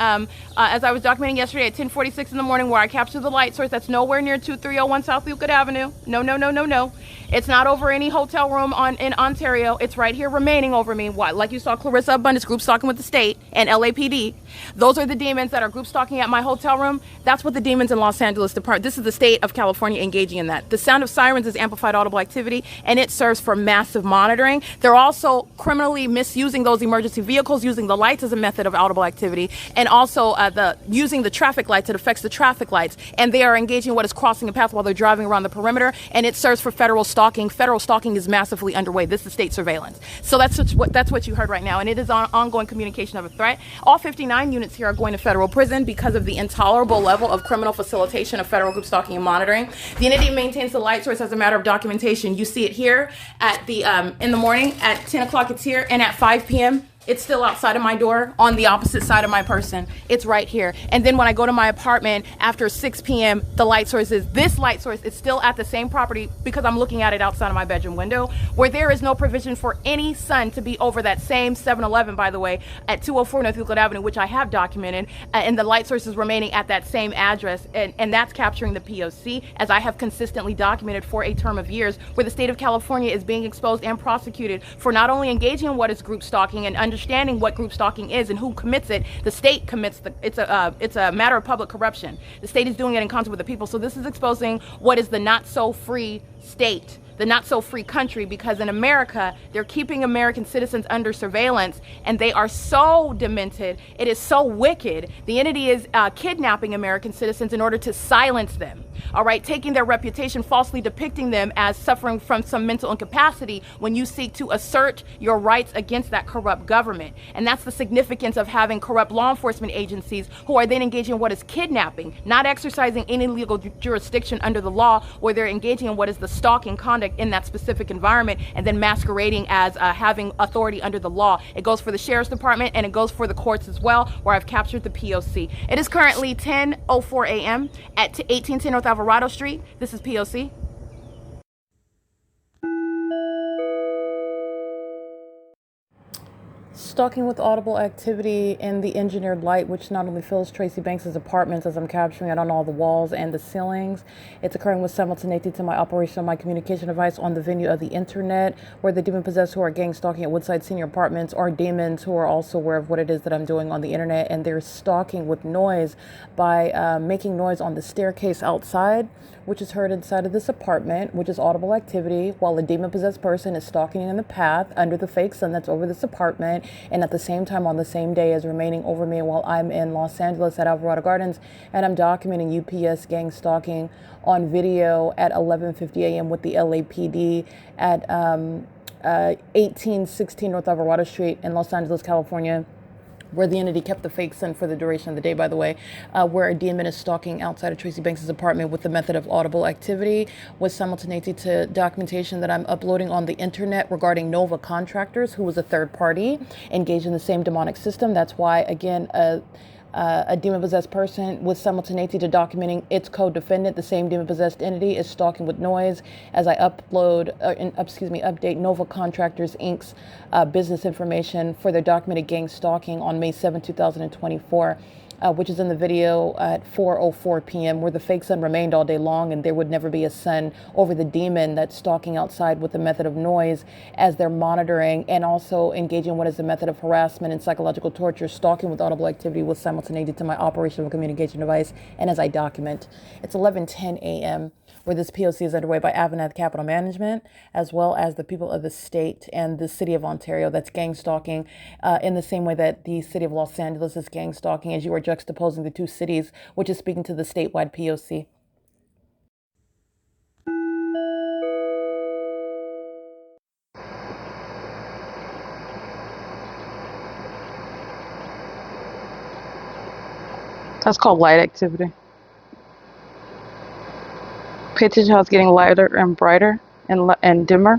Speaker 1: as I was documenting yesterday at 10:46 in the morning, where I captured the light source that's nowhere near 2301 South Euclid Avenue. No. It's not over any hotel room in Ontario. It's right here remaining over me. Like you saw Clarissa Abundance group stalking with the state and LAPD. Those are the demons that are group stalking at my hotel room. That's what the demons in Los Angeles Department. This is the state of California engaging in that. The sound of sirens is amplified audible activity, and it serves for massive monitoring. They're also criminally misusing those emergency vehicles, using the lights as a method of audible activity, and also using the traffic lights. It affects the traffic lights, and they are engaging in what is crossing a path while they're driving around the perimeter, and it serves for federal stalking. Federal stalking is massively underway. This is state surveillance. So that's what you heard right now, and it is on ongoing communication of a threat. All 59 units here are going to federal prison because of the intolerable level of criminal facilitation of federal group stalking and monitoring. The entity maintains the light source as a matter of documentation. You see it here at the in the morning at 10 o'clock. It's here, and at 5 p.m. it's still outside of my door on the opposite side of my person. It's right here. And then when I go to my apartment after 6 p.m., the light source is, this light source is still at the same property because I'm looking at it outside of my bedroom window, where there is no provision for any sun to be over that same 7-Eleven, by the way, at 204 North Euclid Avenue, which I have documented, and the light source is remaining at that same address, and that's capturing the P.O.C., as I have consistently documented for a term of years, where the state of California is being exposed and prosecuted for not only engaging in what is group stalking and understanding what group stalking is and who commits it. The state commits it's a matter of public corruption. The state is doing it in concert with the people. So this is exposing what is the not so free state, the not so free country, because in America, they're keeping American citizens under surveillance, and they are so demented. It is so wicked. The entity is kidnapping American citizens in order to silence them.
Speaker 2: all right, taking their reputation, falsely depicting them as suffering from some mental incapacity when you seek to assert your rights against that corrupt government. And that's the significance of having corrupt law enforcement agencies who are then engaging in what is kidnapping, not exercising any legal jurisdiction under the law, where they're engaging in what is the stalking conduct in that specific environment, and then masquerading as having authority under the law. It goes for the sheriff's department, and it goes for the courts as well, where I've captured the P.O.C. It is currently 10:04 a.m. at 1810 North Alvarado Street. This is P.O.C.
Speaker 1: Stalking with audible activity in the engineered light, which not only fills Tracy Banks' apartments as I'm capturing it on all the walls and the ceilings. It's occurring with simultaneity to my operation of my communication device on the venue of the internet, where the demon-possessed who are gang stalking at Woodside Senior Apartments are demons who are also aware of what it is that I'm doing on the internet, and they're stalking with noise by making noise on the staircase outside, which is heard inside of this apartment, which is audible activity, while a demon-possessed person is stalking in the path under the fake sun that's over this apartment, and at the same time on the same day is remaining over me while I'm in Los Angeles at Alvarado Gardens, and I'm documenting UPS gang stalking on video at 11:50 a.m. with the LAPD at 1816 North Alvarado Street in Los Angeles, California, where the entity kept the fake sun for the duration of the day, by the way, where a demon is stalking outside of Tracy Banks' apartment with the method of audible activity, with simultaneity to documentation that I'm uploading on the internet regarding Nova Contractors, who was a third party engaged in the same demonic system. That's why, again, a demon-possessed person with simultaneity to documenting its co-defendant, the same demon-possessed entity, is stalking with noise as I update Nova Contractors Inc.'s business information for their documented gang stalking on May 7, 2024. Which is in the video at 4:04 p.m., where the fake sun remained all day long, and there would never be a sun over the demon that's stalking outside with the method of noise as they're monitoring and also engaging what is the method of harassment and psychological torture, stalking with audible activity with simultaneity to my operational communication device, and as I document. It's 11:10 a.m., where this POC is underway by AVANATH Capital Management, as well as the people of the state and the city of Ontario that's gang stalking in the same way that the city of Los Angeles is gang stalking, as you are juxtaposing the two cities, which is speaking to the statewide POC.
Speaker 2: That's called light activity. Pay attention how it's getting lighter and brighter and dimmer,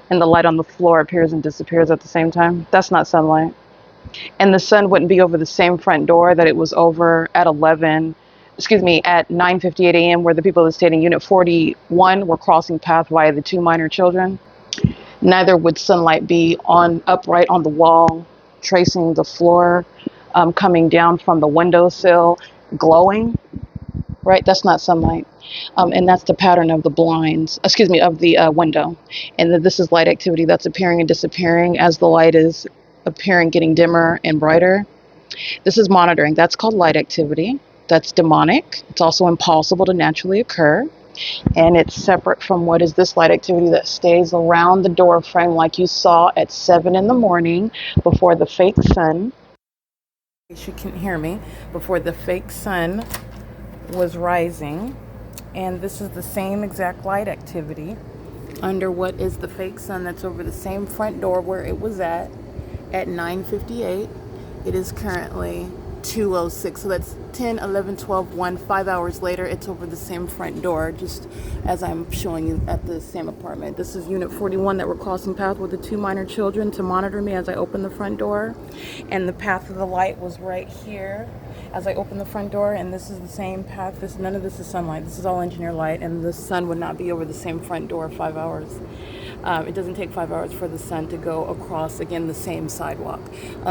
Speaker 2: and the light on the floor appears and disappears at the same time. That's not sunlight. And the sun wouldn't be over the same front door that it was over at 9:58 a.m. where the people that stayed in Unit 41 were crossing paths via the two minor children. Neither would sunlight be upright on the wall, tracing the floor, coming down from the windowsill, glowing. Right, that's not sunlight, and that's the pattern of the blinds. Of the window, and then this is light activity that's appearing and disappearing as the light is appearing, getting dimmer and brighter. This is monitoring. That's called light activity. That's demonic. It's also impossible to naturally occur, and it's separate from what is this light activity that stays around the door frame, like you saw at 7 in the morning before the fake sun. You can hear me before the fake sun was rising, and this is the same exact light activity under what is the fake sun that's over the same front door where it was at 9:58. It is currently 2:06, so that's 10, 11, 12, 1, 5 hours later. It's over the same front door, just as I'm showing you at the same apartment. This is Unit 41 that were crossing path with the two minor children to monitor me as I opened the front door, and the path of the light was right here as I opened the front door, and this is the same path. None of this is sunlight. This is all engineer light, and the sun would not be over the same front door 5 hours. It doesn't take 5 hours for the sun to go across, again, the same sidewalk.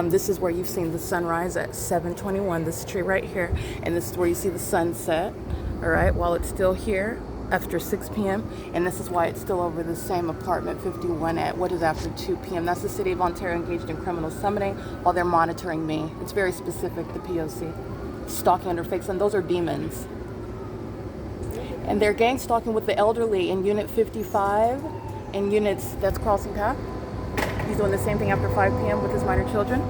Speaker 2: This is where you've seen the sunrise at 7:21, this tree right here, and this is where you see the sunset, all right, while it's still here after 6 p.m., and this is why it's still over the same apartment 51 at what is after 2 p.m. That's the city of Ontario engaged in criminal summoning while they're monitoring me. It's very specific, the POC. Stalking under fake sun, those are demons. And they're gang stalking with the elderly in Unit 55 and units that's crossing path. He's doing the same thing after 5 p.m. with his minor children.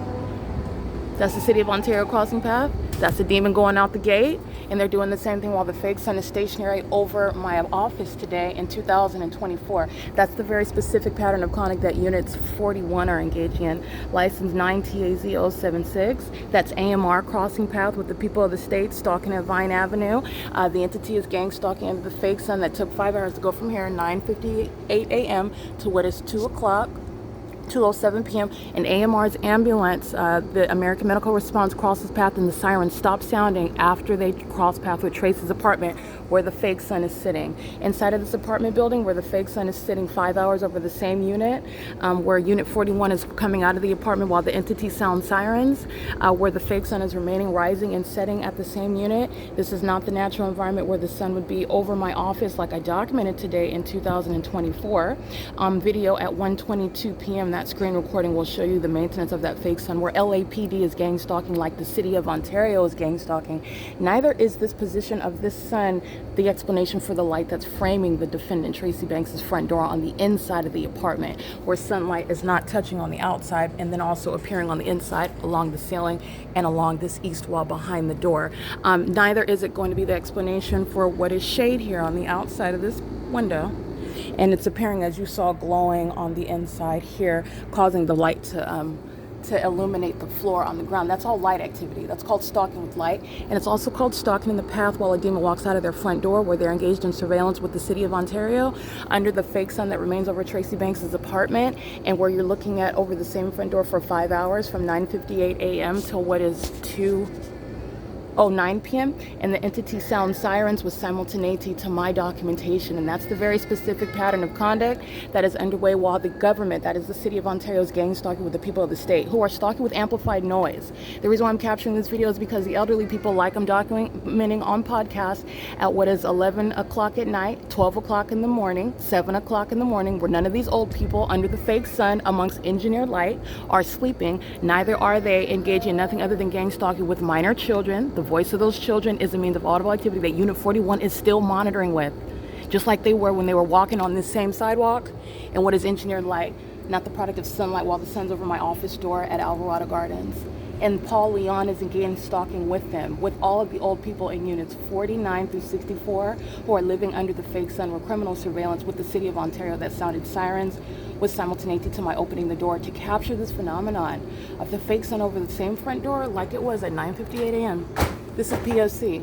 Speaker 2: That's the city of Ontario crossing path. That's the demon going out the gate.
Speaker 1: and they're doing the same thing while the fake sun is stationary over my office today in 2024. That's the very specific pattern of conduct that units 41 are engaging in. License 9 TAZ 076. That's AMR crossing path with the people of the state stalking at Vine Avenue. The entity is gang stalking under the fake sun that took 5 hours to go from here, 9:58 a.m. to what is 2 o'clock. 2:07 p.m. and AMR's ambulance, the American Medical Response, crosses path and the siren stops sounding after they cross path with Tracy's apartment where the fake sun is sitting. Inside of this apartment building where the fake sun is sitting 5 hours over the same unit, where unit 41 is coming out of the apartment while the entity sounds sirens, where the fake sun is remaining rising and setting at the same unit. This is not the natural environment where the sun would be over my office like I documented today in 2024. Video at 1:22 p.m. That screen recording will show you the maintenance of that fake sun where LAPD is gang stalking like the city of Ontario is gang stalking. Neither is this position of this sun the explanation for the light that's framing the defendant Tracy Banks' front door on the inside of the apartment, where sunlight is not touching on the outside and then also appearing on the inside along the ceiling and along this east wall behind the door. Neither is it going to be the explanation for what is shade here on the outside of this window. And it's appearing, as you saw, glowing on the inside here, causing the light to illuminate the floor on the ground. That's all light activity. That's called stalking with light. And it's also called stalking in the path while a demon walks out of their front door where they're engaged in surveillance with the city of Ontario under the fake sun that remains over Tracy Banks' apartment, and where you're looking at over the same front door for 5 hours from 9:58 a.m. till what is 2:09 p.m. and the entity sounds sirens with simultaneity to my documentation. And that's the very specific pattern of conduct that is underway while the government, that is the city of Ontario, is gang stalking with the people of the state who are stalking with amplified noise. The reason why I'm capturing this video is because the elderly people like I'm documenting on podcast at what is 11 o'clock at night, 12 o'clock in the morning, 7 o'clock in the morning, where none of these old people under the fake sun amongst engineered light are sleeping. Neither are they engaging in nothing other than gang stalking with minor children. The voice of those children is a means of audible activity that Unit 41 is still monitoring with, just like they were when they were walking on this same sidewalk and what is engineered light, not the product of sunlight while the sun's over my office door at Alvarado Gardens. And Paul Leon is again stalking with them, with all of the old people in units 49 through 64 who are living under the fake sun or criminal surveillance with the city of Ontario that sounded sirens with simultaneity to my opening the door to capture this phenomenon of the fake sun over the same front door like it was at 9:58 a.m. This is P.O.C.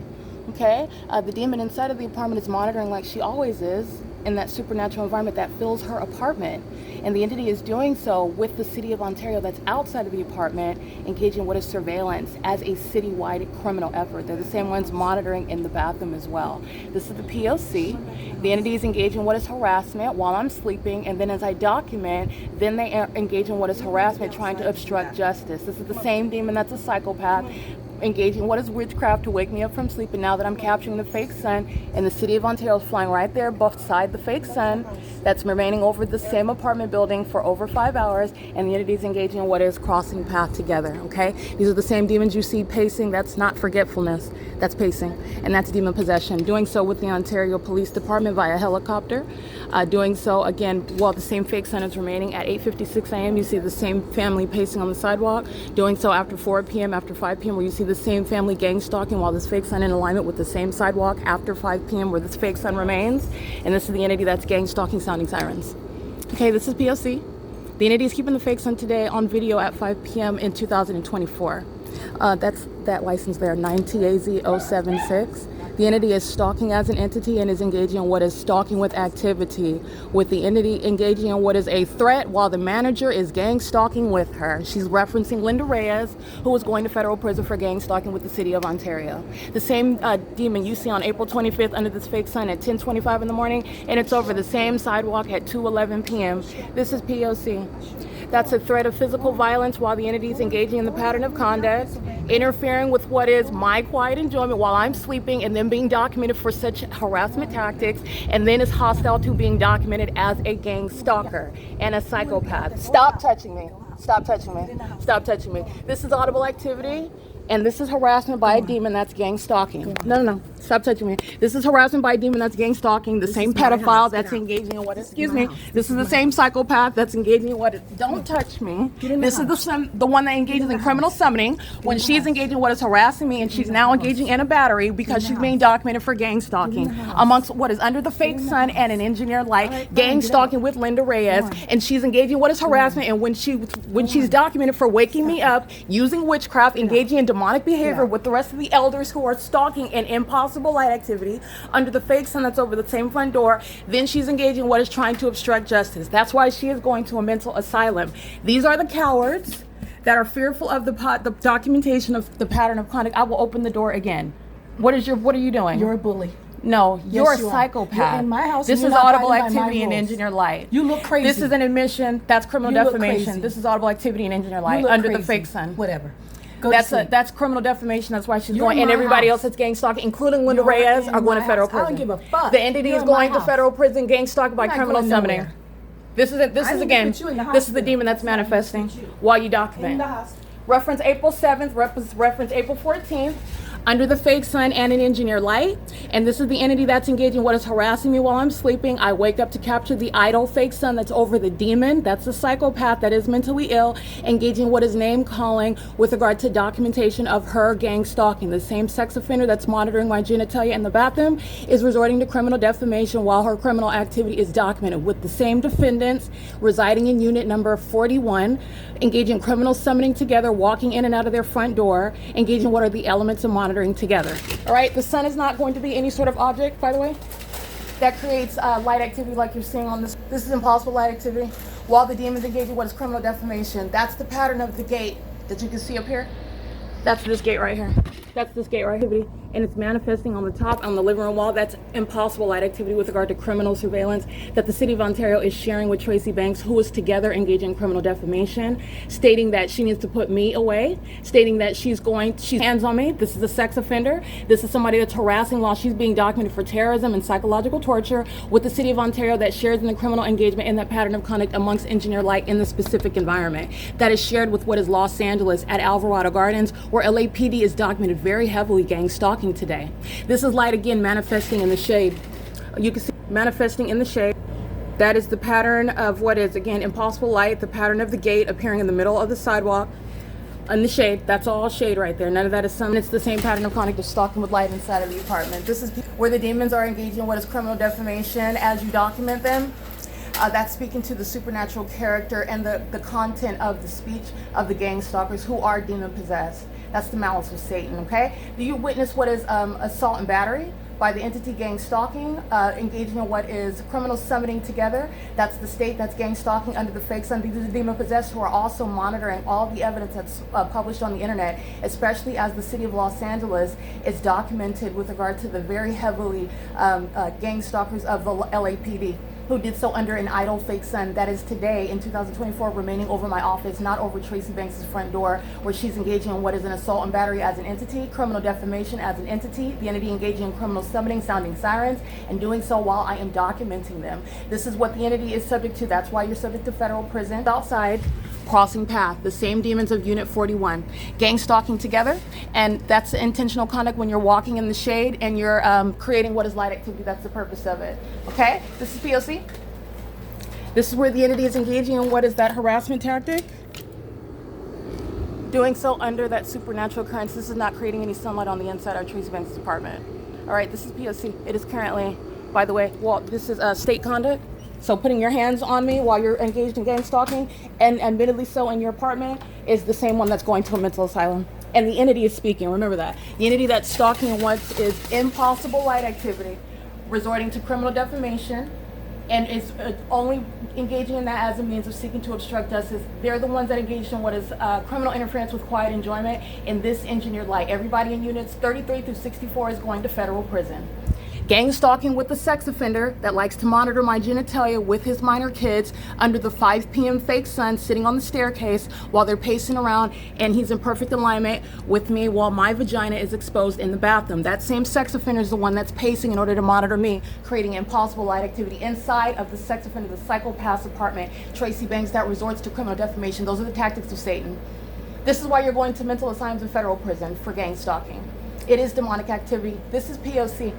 Speaker 1: Okay? The demon inside of the apartment is monitoring like she always is in that supernatural environment that fills her apartment. And the entity is doing so with the city of Ontario that's outside of the apartment, engaging what is surveillance as a citywide criminal effort. They're the same ones monitoring in the bathroom as well. This is the P.O.C. The entity is engaging what is harassment while I'm sleeping, and then as I document, then they engage in what is harassment, trying to obstruct justice. This is the same demon that's a psychopath, engaging what is witchcraft to wake me up from sleep. And now that I'm capturing the fake sun and the city of Ontario is flying right there beside the fake sun that's remaining over the same apartment building for over 5 hours, and the entity is engaging in what is crossing path together. Okay, these are the same demons you see pacing. That's not forgetfulness, that's pacing, and that's demon possession. Doing so with the Ontario Police Department via helicopter, doing so again while the same fake sun is remaining at 8:56 a.m. You see the same family pacing on the sidewalk, doing so after 4 p.m., after 5 p.m., where you see the same family gang stalking while this fake sun in alignment with the same sidewalk after 5 p.m. where this fake sun remains. And this is the entity that's gang stalking sounding sirens. Okay, this is P.O.C. The entity is keeping the fake sun today on video at 5 p.m. in 2024. That's that license there, 9 TAZ 076. The entity is stalking as an entity and is engaging in what is stalking with activity, with the entity engaging in what is a threat while the manager is gang stalking with her. She's referencing LYNDA Reyes, who was going to federal prison for gang stalking with the city of Ontario. The same demon you see on April 25th under this fake sun at 10:25 in the morning, and it's over the same sidewalk at 2:11 p.m. This is P.O.C. That's a threat of physical violence while the entity is engaging in the pattern of conduct, interfering with what is my quiet enjoyment while I'm sleeping, and then being documented for such harassment tactics, and then is hostile to being documented as a gang stalker and a psychopath. Stop touching me. Stop touching me. Stop touching me. This is audible activity, and this is harassment by a demon that's gang stalking. No. Stop touching me. This is harassment by a demon that's gang stalking. The same pedophile that's engaging in what is, excuse me. This is the same psychopath that's engaging in what is, don't touch me. This is the one that engages in criminal summoning when she's engaging in what is harassing me, and she's now engaging in a battery because she's being documented for gang stalking amongst what is under the fake sun and an engineered light, gang stalking with Linda Reyes, and she's engaging in what is harassment, and when she's documented for waking me up, using witchcraft, engaging in demonic behavior with the rest of the elders who are stalking and impossible light activity under the fake sun that's over the same front door, then she's engaging in what is trying to obstruct justice. That's why she is going to a mental asylum. These are the cowards that are fearful of the documentation of the pattern of conduct. I will open the door again. What are you doing?
Speaker 4: You're a bully.
Speaker 1: No, you're a
Speaker 4: you are.
Speaker 1: psychopath.
Speaker 4: You're in my house.
Speaker 1: This
Speaker 4: and
Speaker 1: is
Speaker 4: you're not
Speaker 1: audible
Speaker 4: abiding by my
Speaker 1: activity and
Speaker 4: rules.
Speaker 1: engineer light.
Speaker 4: You look crazy.
Speaker 1: This is an admission. That's criminal
Speaker 4: You look
Speaker 1: defamation.
Speaker 4: crazy.
Speaker 1: This is audible activity and engineer
Speaker 4: You
Speaker 1: light
Speaker 4: look
Speaker 1: under the
Speaker 4: crazy.
Speaker 1: fake sun.
Speaker 4: Whatever. Go to sleep.
Speaker 1: That's criminal defamation. That's why she's
Speaker 4: You're
Speaker 1: going.
Speaker 4: in
Speaker 1: And
Speaker 4: my
Speaker 1: everybody
Speaker 4: house.
Speaker 1: else that's gang stalking, including Linda
Speaker 4: You're
Speaker 1: Reyes,
Speaker 4: in
Speaker 1: are going
Speaker 4: my
Speaker 1: to federal
Speaker 4: house. I
Speaker 1: prison.
Speaker 4: don't give a fuck.
Speaker 1: The entity
Speaker 4: You're
Speaker 1: is
Speaker 4: in my
Speaker 1: going to
Speaker 4: house.
Speaker 1: federal prison, gang stalking by
Speaker 4: I'm not
Speaker 1: criminal
Speaker 4: going
Speaker 1: summoning.
Speaker 4: nowhere.
Speaker 1: This
Speaker 4: I
Speaker 1: is
Speaker 4: didn't
Speaker 1: again.
Speaker 4: put you in the
Speaker 1: This is the
Speaker 4: hospital.
Speaker 1: demon that's manifesting while you document.
Speaker 4: In the hospital.
Speaker 1: Reference April 7th, reference April 14th, under the fake sun and an engineer light. And this is the entity that's engaging what is harassing me while I'm sleeping. I wake up to capture the idol fake sun that's over the demon. That's the psychopath that is mentally ill, engaging what is name calling with regard to documentation of her gang stalking. The same sex offender that's monitoring my genitalia in the bathroom is resorting to criminal defamation while her criminal activity is documented, with the same defendants residing in unit number 41, engaging criminal summoning together, walking in and out of their front door, engaging what are the elements of monitoring together. All right, the sun is not going to be any sort of object, by the way, that creates light activity like you're seeing on this. This is impossible light activity while the demons engaging what is criminal defamation. That's the pattern of the gate that you can see up here. That's this gate right here. That's this gate right here. And it's manifesting on the top, on the living room wall. That's impossible light activity with regard to criminal surveillance that the City of Ontario is sharing with Tracy Banks, who is together engaging in criminal defamation, stating that she needs to put me away, stating that she's hands on me. This is a sex offender. This is somebody that's harassing while she's being documented for terrorism and psychological torture with the City of Ontario that shares in the criminal engagement in that pattern of conduct amongst engineer light in the specific environment. That is shared with what is Los Angeles at Alvarado Gardens, where LAPD is documented very heavily gang stalking today. This is light again manifesting in the shade. You can see manifesting in the shade. That is the pattern of what is again impossible light, the pattern of the gate appearing in the middle of the sidewalk in the shade. That's all shade right there. None of that is sun. It's the same pattern of conduct of stalking with light inside of the apartment. This is where the demons are engaging in what is criminal defamation as you document them. That's speaking to the supernatural character and the content of the speech of the gang stalkers who are demon possessed. That's the malice of Satan, okay? Do you witness what is assault and battery by the entity gang stalking, engaging in what is criminal summoning together? That's the state that's gang stalking under the fake sun. These are the demon possessed who are also monitoring all the evidence that's published on the internet, especially as the City of Los Angeles is documented with regard to the very heavily gang stalkers of the LAPD, who did so under an idle fake sun that is today in 2024 remaining over my office, not over Tracy Banks' front door, where she's engaging in what is an assault and battery as an entity, criminal defamation as an entity, the entity engaging in criminal summoning, sounding sirens, and doing so while I am documenting them. This is what the entity is subject to. That's why you're subject to federal prison. Outside, crossing path, the same demons of Unit 41, gang stalking together, and that's intentional conduct when you're walking in the shade and you're creating what is light activity. That's the purpose of it. Okay, this is P.O.C. This is where the entity is engaging in what is that harassment tactic, doing so under that supernatural currents. This is not creating any sunlight on the inside of Tracy Banks' apartment. All right, this is P.O.C. It is currently, by the way, well, this is state conduct. So putting your hands on me while you're engaged in gang stalking, and admittedly so in your apartment, is the same one that's going to a mental asylum. And the entity is speaking, remember that. The entity that's stalking what is impossible light activity, resorting to criminal defamation, and is only engaging in that as a means of seeking to obstruct justice. They're the ones that engage in what is criminal interference with quiet enjoyment in this engineered light. Everybody in units 33 through 64 is going to federal prison. Gang stalking with the sex offender that likes to monitor my genitalia with his minor kids under the 5 p.m. fake sun, sitting on the staircase while they're pacing around, and he's in perfect alignment with me while my vagina is exposed in the bathroom. That same sex offender is the one that's pacing in order to monitor me, creating impossible light activity inside of the sex offender, the psychopath's apartment, Tracy Banks, that resorts to criminal defamation. Those are the tactics of Satan. This is why you're going to mental asylums in federal prison for gang stalking. It is demonic activity. This is P.O.C.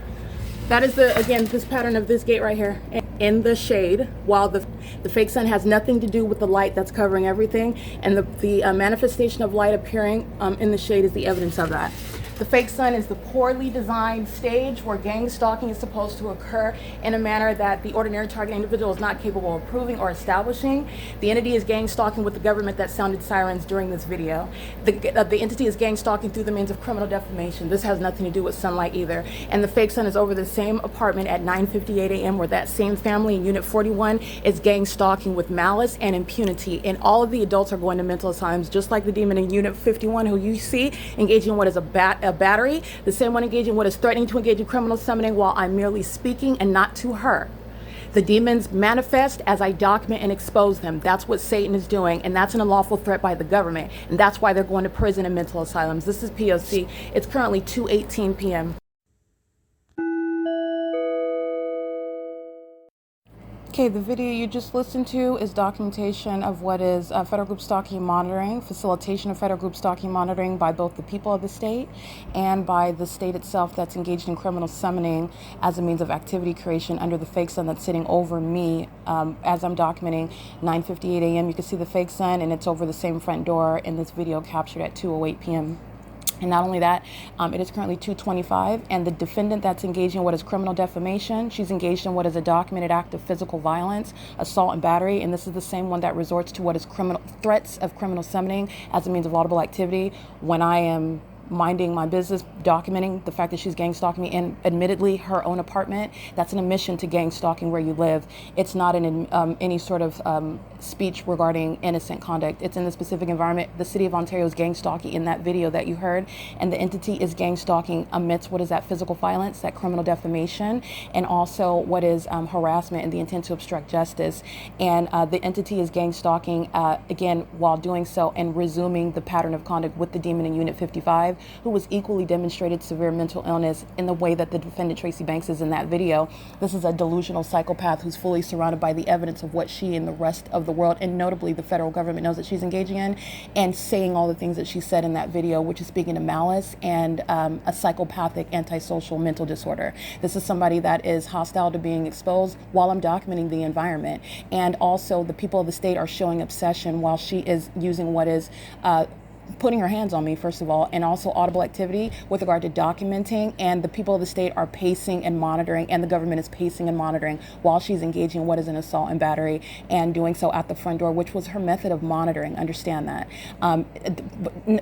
Speaker 1: That is this pattern of this gate right here in the shade, while the fake sun has nothing to do with the light that's covering everything, and the manifestation of light appearing in the shade is the evidence of that. The fake sun is the poorly designed stage where gang stalking is supposed to occur in a manner that the ordinary target individual is not capable of proving or establishing. The entity is gang stalking with the government that sounded sirens during this video. The entity is gang stalking through the means of criminal defamation. This has nothing to do with sunlight either. And the fake sun is over the same apartment at 9:58 a.m. where that same family in Unit 41 is gang stalking with malice and impunity. And all of the adults are going to mental asylums, just like the demon in Unit 51 who you see engaging in what is a battery, the same one engaging what is threatening to engage in criminal summoning while I'm merely speaking and not to her. The demons manifest as I document and expose them. That's what Satan is doing, and that's an unlawful threat by the government, and that's why they're going to prison and mental asylums. This is P.O.C. It's currently 2:18 p.m.
Speaker 2: Okay, the video you just listened to is documentation of what is federal group stalking and monitoring, facilitation of federal group stalking and monitoring by both the people of the state and by the state itself that's engaged in criminal summoning as a means of activity creation under the fake sun that's sitting over me as I'm documenting 9:58 a.m. You can see the fake sun, and it's over the same front door in this video captured at 2:08 p.m. And not only that, it is currently 2:25, and the defendant that's engaged in what is criminal defamation, she's engaged in what is a documented act of physical violence, assault and battery, and this is the same one that resorts to what is criminal threats of criminal summoning as a means of laudable activity when I am minding my business, documenting the fact that she's gang stalking me in, admittedly, her own apartment. That's an admission to gang stalking where you live. It's not any sort of speech regarding innocent conduct. It's in the specific environment. The city of Ontario is gang stalking in that video that you heard, and the entity is gang stalking amidst what is that physical violence, that criminal defamation, and also what is harassment and the intent to obstruct justice. And the entity is gang stalking, again, while doing so and resuming the pattern of conduct with the demon in Unit 55, who was equally demonstrated severe mental illness in the way that the defendant Tracy Banks is in that video. This is a delusional psychopath who's fully surrounded by the evidence of what she and the rest of the world, and notably the federal government, knows that she's engaging in, and saying all the things that she said in that video, which is speaking to malice and a psychopathic antisocial mental disorder. This is somebody that is hostile to being exposed while I'm documenting the environment. And also the people of the state are showing obsession while she is using what is putting her hands on me, first of all, and also audible activity with regard to documenting, and the people of the state are pacing and monitoring, and the government is pacing and monitoring while she's engaging in what is an assault and battery, and doing so at the front door, which was her method of monitoring. Understand that.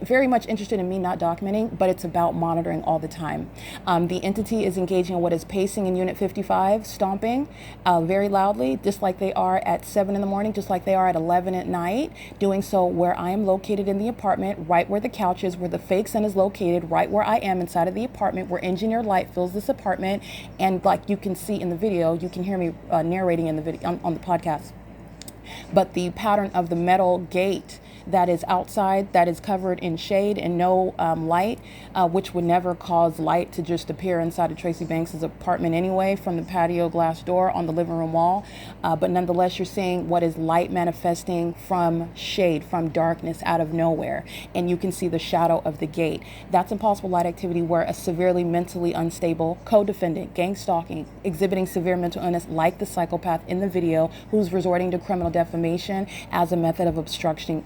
Speaker 2: Very much interested in me not documenting, but it's about monitoring all the time. The entity is engaging in what is pacing in Unit 55, stomping very loudly, just like they are at 7 in the morning, just like they are at 11 at night, doing so where I am located in the apartment, right where the couch is, where the fake sun is located, right where I am inside of the apartment, where engineered light fills this apartment. And like you can see in the video, you can hear me narrating in the video on the podcast. But the pattern of the metal gate that is outside, that is covered in shade and no light, which would never cause light to just appear inside of Tracy Banks's apartment anyway from the patio glass door on the living room wall. But nonetheless, you're seeing what is light manifesting from shade, from darkness out of nowhere. And you can see the shadow of the gate. That's impossible light activity where a severely mentally unstable co-defendant, gang stalking, exhibiting severe mental illness like the psychopath in the video, who's resorting to criminal defamation as a method of obstructing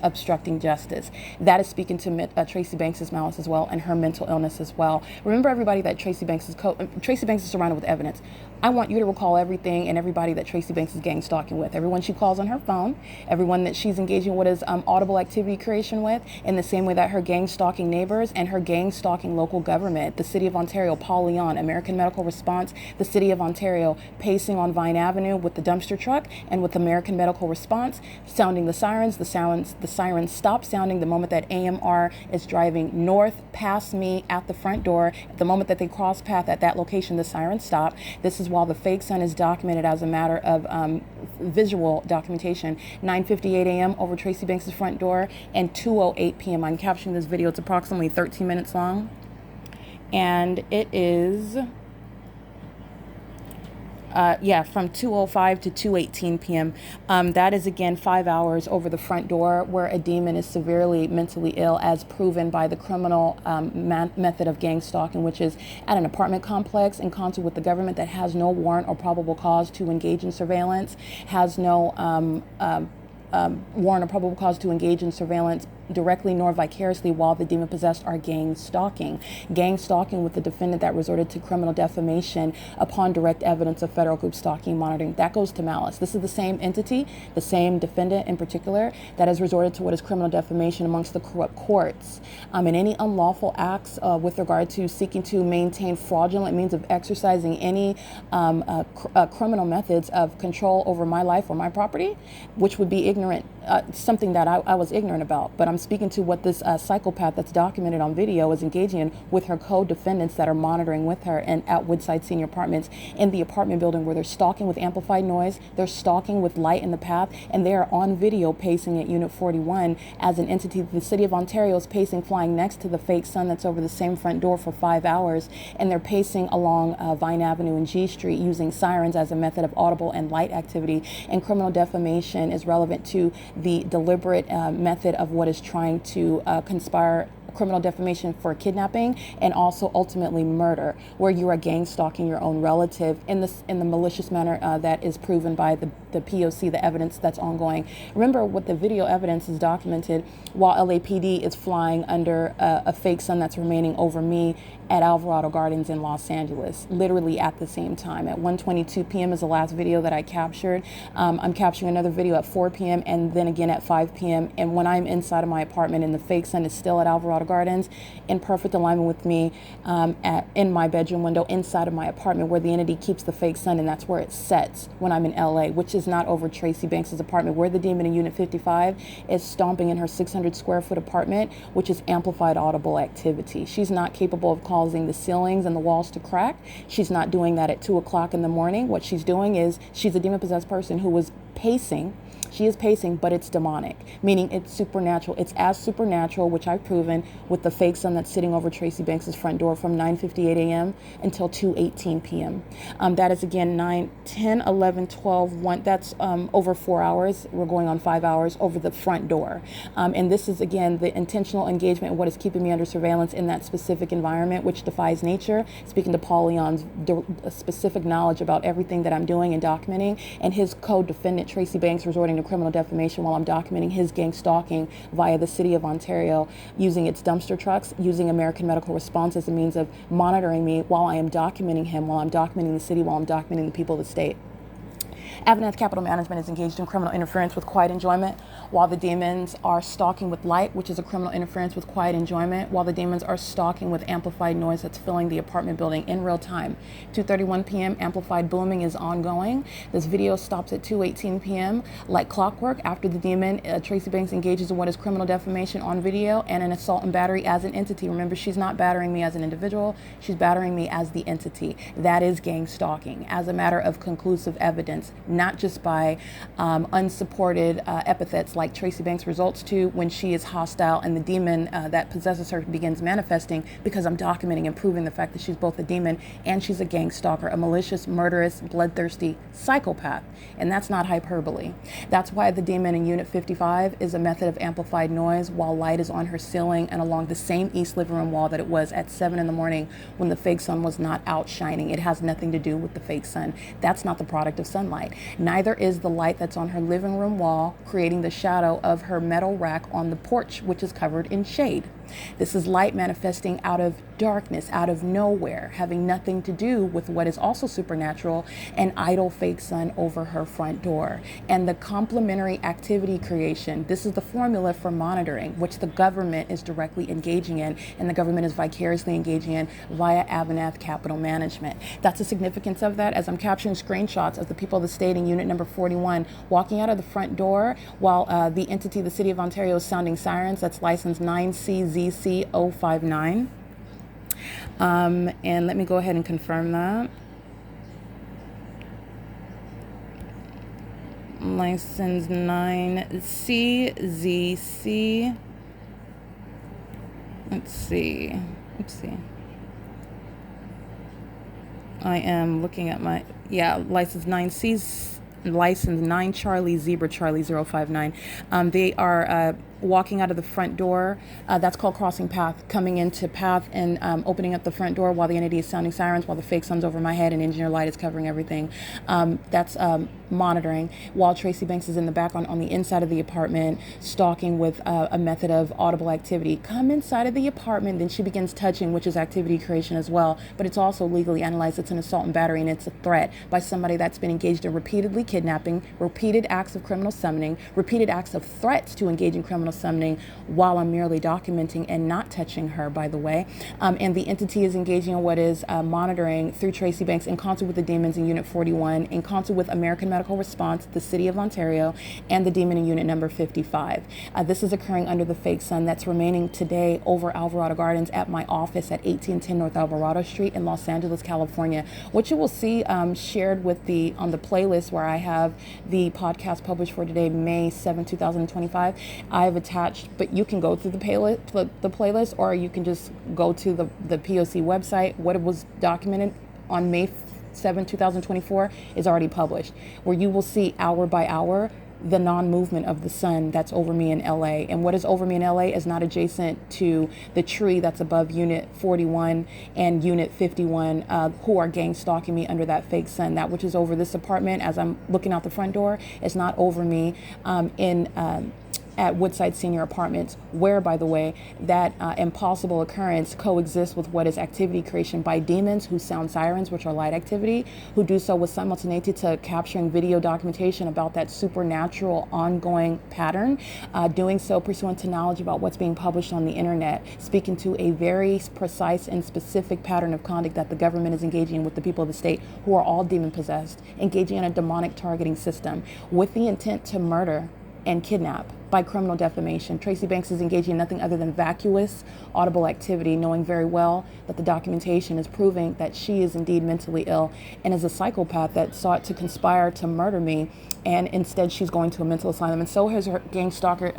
Speaker 2: justice. That is speaking to Tracy Banks's malice as well, and her mental illness as well. Remember, everybody, that Tracy Banks is surrounded with evidence. I want you to recall everything and everybody that Tracy Banks is gang stalking with. Everyone she calls on her phone, everyone that she's engaging with is audible activity creation with, in the same way that her gang stalking neighbors and her gang stalking local government, the City of Ontario, Paul Leon, American Medical Response, the City of Ontario, pacing on Vine Avenue with the dumpster truck and with American Medical Response, sounding the sirens. The sirens stop sounding the moment that AMR is driving north past me at the front door. The moment that they cross path at that location, the sirens stop. This is while the fake sun is documented as a matter of visual documentation. 9:58 a.m. over Tracy Banks' front door, and 2:08 p.m. I'm capturing this video. It's approximately 13 minutes long, and it is from 2:05 to 2:18 p.m. That is again 5 hours over the front door where a demon is severely mentally ill, as proven by the criminal method of gang stalking, which is at an apartment complex in concert with the government that has no warrant or probable cause to engage in surveillance, has no warrant or probable cause to engage in surveillance directly nor vicariously while the demon possessed are gang stalking. Gang stalking with the defendant that resorted to criminal defamation upon direct evidence of federal group stalking monitoring. That goes to malice. This is the same entity, the same defendant in particular, that has resorted to what is criminal defamation amongst the corrupt courts. And any unlawful acts with regard to seeking to maintain fraudulent means of exercising any criminal methods of control over my life or my property, which would be ignorant, something that I was ignorant about. But I'm speaking to what this psychopath that's documented on video is engaging in with her co-defendants that are monitoring with her and at Woodside Senior Apartments in the apartment building, where they're stalking with amplified noise, they're stalking with light in the path, and they are on video pacing at Unit 41 as an entity. The city of Ontario is pacing flying next to the fake sun that's over the same front door for 5 hours, and they're pacing along Vine Avenue and G Street using sirens as a method of audible and light activity. And criminal defamation is relevant to the deliberate method of what is trying to conspire criminal defamation for kidnapping and also ultimately murder, where you are gang stalking your own relative in the malicious manner that is proven by the P.O.C, the evidence that's ongoing. Remember, what the video evidence is documented while LAPD is flying under a fake sun that's remaining over me at Alvarado Gardens in Los Angeles, literally at the same time. At 1:22 p.m. is the last video that I captured. I'm capturing another video at 4 p.m. and then again at 5 p.m. And when I'm inside of my apartment and the fake sun is still at Alvarado Gardens, in perfect alignment with me in my bedroom window inside of my apartment, where the entity keeps the fake sun, and that's where it sets when I'm in LA, which is not over Tracy Banks's apartment, where the demon in Unit 55 is stomping in her 600 square foot apartment, which is amplified audible activity. She's not capable of causing the ceilings and the walls to crack. She's not doing that at 2 o'clock in the morning. What she's doing is she's a demon possessed person who was pacing. She is pacing, but it's demonic, meaning it's supernatural. It's as supernatural, which I've proven with the fake sun that's sitting over Tracy Banks's front door from 9:58 a.m. until 2:18 p.m. That is again 9, 10, 11, 12, 1. That's over 4 hours. We're going on 5 hours over the front door. And this is again the intentional engagement in what is keeping me under surveillance in that specific environment, which defies nature. Speaking to Paul Leon's specific knowledge about everything that I'm doing and documenting, and his co-defendant Tracy Banks resorting to criminal defamation while I'm documenting his gang stalking via the city of Ontario, using its dumpster trucks, using American Medical Response as a means of monitoring me while I am documenting him, while I'm documenting the city, while I'm documenting the people of the state. AVANATH Capital Management is engaged in criminal interference with quiet enjoyment, while the demons are stalking with light, which is a criminal interference with quiet enjoyment, while the demons are stalking with amplified noise that's filling the apartment building in real time. 2:31 p.m. amplified booming is ongoing. This video stops at 2:18 p.m. like clockwork after the demon, Tracy Banks, engages in what is criminal defamation on video and an assault and battery as an entity. Remember, she's not battering me as an individual. She's battering me as the entity. That is gang stalking as a matter of conclusive evidence, not just by unsupported epithets like Tracy Banks results to when she is hostile and the demon that possesses her begins manifesting, because I'm documenting and proving the fact that she's both a demon and she's a gang stalker, a malicious, murderous, bloodthirsty psychopath. And that's not hyperbole. That's why the demon in Unit 55 is a method of amplified noise while light is on her ceiling and along the same east living room wall that it was at 7 in the morning when the fake sun was not out shining. It has nothing to do with the fake sun. That's not the product of sunlight. Neither is the light that's on her living room wall creating the shadow of her metal rack on the porch, which is covered in shade. This is light manifesting out of darkness, out of nowhere, having nothing to do with what is also supernatural, an idle fake sun over her front door. And the complementary activity creation, this is the formula for monitoring, which the government is directly engaging in, and the government is vicariously engaging in via AVANATH Capital Management. That's the significance of that, as I'm capturing screenshots of the people of the state in Unit number 41 walking out of the front door while the entity, the City of Ontario, is sounding sirens. That's license 9CZC059. And let me go ahead and confirm that. License 9CZC. Let's see. I am looking at my, license 9C's, license 9 Charlie Zebra Charlie 059. They are walking out of the front door. That's called crossing path, coming into path and opening up the front door while the entity is sounding sirens, while the fake sun's over my head and engineer light is covering everything. That's monitoring, while Tracy Banks is in the background on the inside of the apartment, stalking with a method of audible activity. Come inside of the apartment, then she begins touching, which is activity creation as well, but it's also legally analyzed. It's an assault and battery, and it's a threat by somebody that's been engaged in repeatedly kidnapping, repeated acts of criminal summoning, repeated acts of threats to engage in criminal summoning, while I'm merely documenting and not touching her, by the way. And the entity is engaging in what is monitoring through Tracy Banks in concert with the demons in Unit 41, in concert with American Medical Response, the City of Ontario, and the demon in Unit number 55. This is occurring under the fake sun that's remaining today over Alvarado Gardens at my office at 1810 North Alvarado Street in Los Angeles, California, which you will see shared with on the playlist where I have the podcast published for today, May 7, 2025. I've attached, but you can go through the playlist, or you can just go to the P.O.C website. What it was documented on May 7, 2024 is already published, where you will see hour by hour the non-movement of the sun that's over me in LA. And what is over me in LA is not adjacent to the tree that's above Unit 41 and Unit 51, who are gang stalking me under that fake sun. That which is over this apartment as I'm looking out the front door is not over me at Woodside Senior Apartments, where, by the way, that impossible occurrence coexists with what is activity creation by demons who sound sirens, which are light activity, who do so with simultaneity to capturing video documentation about that supernatural ongoing pattern, doing so pursuant to knowledge about what's being published on the internet, speaking to a very precise and specific pattern of conduct that the government is engaging in with the people of the state, who are all demon possessed, engaging in a demonic targeting system with the intent to murder and kidnap by criminal defamation. Tracy Banks is engaging in nothing other than vacuous, audible activity, knowing very well that the documentation is proving that she is indeed mentally ill and is a psychopath that sought to conspire to murder me, and instead she's going to a mental asylum. And so has her gang stalker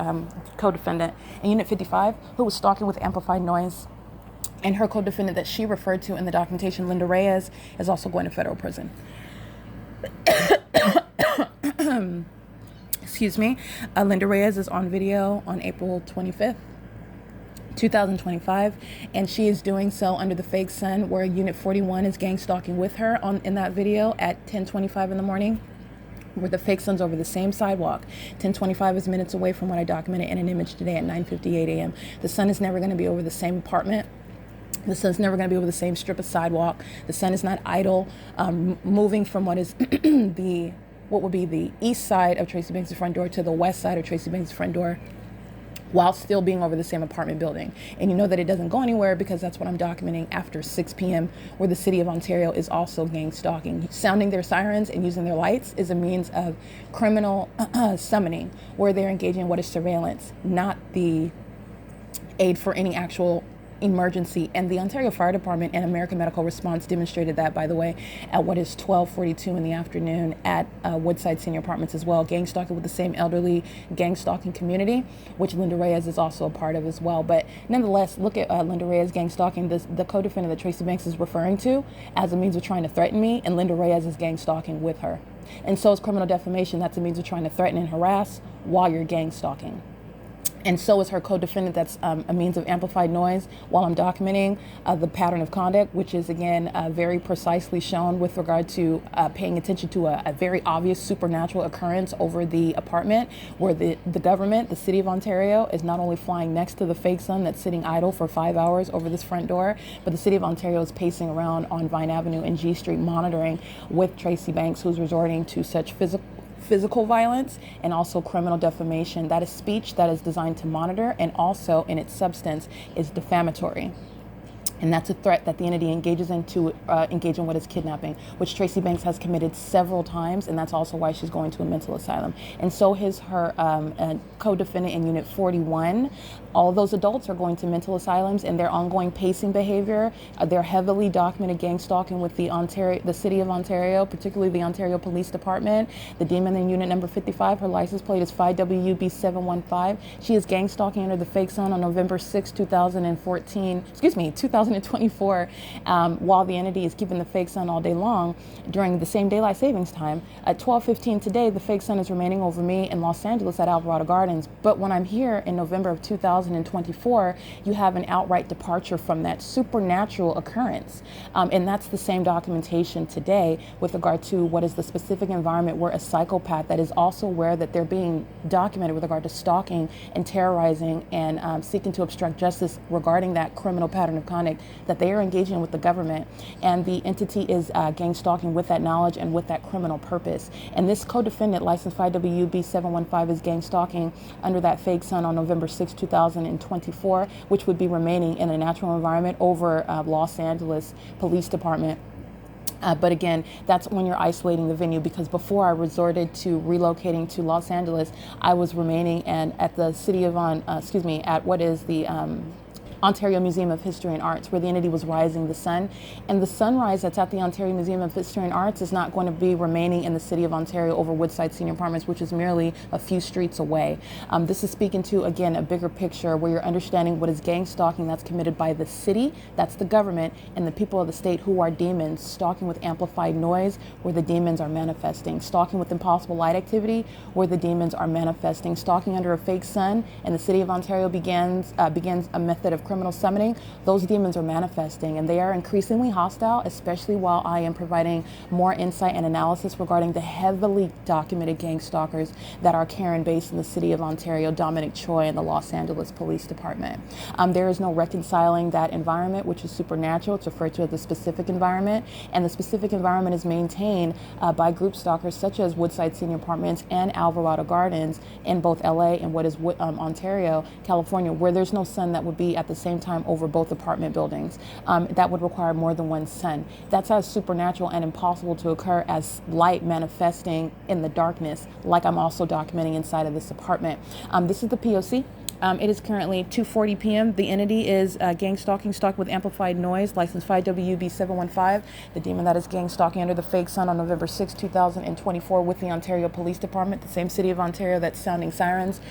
Speaker 2: co-defendant in Unit 55, who was stalking with amplified noise. And her co-defendant that she referred to in the documentation, LYNDA Reyes, is also going to federal prison. Excuse me. LYNDA Reyes is on video on April 25th, 2025, and she is doing so under the fake sun, where Unit 41 is gang stalking with her in that video at 10:25 in the morning, where the fake sun's over the same sidewalk. 10:25 is minutes away from what I documented in an image today at 9:58 a.m. The sun is never going to be over the same apartment. The sun's never going to be over the same strip of sidewalk. The sun is not idle, moving from what would be the east side of Tracy Banks' front door to the west side of Tracy Banks' front door, while still being over the same apartment building. And you know that it doesn't go anywhere because that's what I'm documenting after 6 p.m., where the City of Ontario is also gang stalking. Sounding their sirens and using their lights is a means of criminal summoning, where they're engaging in what is surveillance, not the aid for any actual emergency. And the Ontario Fire Department and American Medical Response demonstrated that, by the way, at what is 12:42 in the afternoon at Woodside Senior Apartments as well, gang stalking with the same elderly gang stalking community, which LYNDA Reyes is also a part of as well. But nonetheless, look at LYNDA Reyes gang stalking, the co-defendant that Tracy Banks is referring to, as a means of trying to threaten me, and LYNDA Reyes is gang stalking with her. And so is criminal defamation. That's a means of trying to threaten and harass while you're gang stalking. And so is her co-defendant. That's a means of amplified noise while I'm documenting the pattern of conduct, which is, again, very precisely shown with regard to paying attention to a very obvious supernatural occurrence over the apartment, where the government, the City of Ontario, is not only flying next to the fake sun that's sitting idle for 5 hours over this front door, but the City of Ontario is pacing around on Vine Avenue and G Street monitoring with Tracy Banks, who's resorting to such physical violence and also criminal defamation. That is speech that is designed to monitor, and also in its substance is defamatory. And that's a threat that the entity engages in to engage in what is kidnapping, which Tracy Banks has committed several times, and that's also why she's going to a mental asylum. And so is her co-defendant in Unit 41. All those adults are going to mental asylums, and their ongoing pacing behavior, their heavily documented gang stalking with the City of Ontario, particularly the Ontario Police Department. The demon in Unit number 55, her license plate is 5WB715. She is gang stalking under the fake sun on November 6, 2014. 2014. 2024, while the entity is keeping the fake sun all day long during the same daylight savings time. At 12:15 today, the fake sun is remaining over me in Los Angeles at Alvarado Gardens. But when I'm here in November of 2024, you have an outright departure from that supernatural occurrence. And that's the same documentation today with regard to what is the specific environment where a psychopath that is also aware that they're being documented with regard to stalking and terrorizing and seeking to obstruct justice regarding that criminal pattern of conduct that they are engaging with the government. And the entity is gang stalking with that knowledge and with that criminal purpose. And this co-defendant, license 5WB715, is gang stalking under that fake sun on November 6, 2024, which would be remaining in a natural environment over Los Angeles Police Department. But again, that's when you're isolating the venue, because before I resorted to relocating to Los Angeles, I was remaining and at the city of at what is the Ontario Museum of History and Arts, where the entity was rising the sun. And the sunrise that's at the Ontario Museum of History and Arts is not going to be remaining in the city of Ontario over Woodside Senior Apartments, which is merely a few streets away. This is speaking to, again, a bigger picture where you're understanding what is gang stalking that's committed by the city, that's the government, and the people of the state who are demons, stalking with amplified noise where the demons are manifesting, stalking with impossible light activity where the demons are manifesting, stalking under a fake sun, and the city of Ontario begins a method of criminal summoning. Those demons are manifesting, and they are increasingly hostile, especially while I am providing more insight and analysis regarding the heavily documented gang stalkers that are Karen-based in the city of Ontario, Dominic Choi, and the Los Angeles Police Department. There is no reconciling that environment, which is supernatural. It's referred to as the specific environment, and the specific environment is maintained by group stalkers such as Woodside Senior Apartments and Alvarado Gardens in both LA and what is Ontario, California, where there's no sun that would be at the same time over both apartment buildings. That would require more than one sun. That's as supernatural and impossible to occur as light manifesting in the darkness, like I'm also documenting inside of this apartment. This is the P.O.C. It is currently 2:40 p.m. The entity is gang stalking, stalked with amplified noise, license 5WB715. The demon that is gang stalking under the fake sun on November 6, 2024 with the Ontario Police Department, the same city of Ontario that's sounding sirens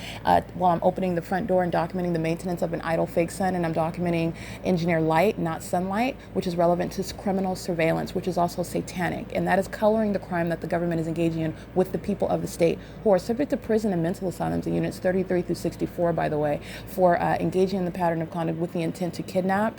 Speaker 2: while I'm opening the front door and documenting the maintenance of an idle fake sun, and I'm documenting engineer light, not sunlight, which is relevant to criminal surveillance, which is also satanic, and that is coloring the crime that the government is engaging in with the people of the state, who are subject to prison and mental asylums in units 33 through 64, by the way, for engaging in the pattern of conduct with the intent to kidnap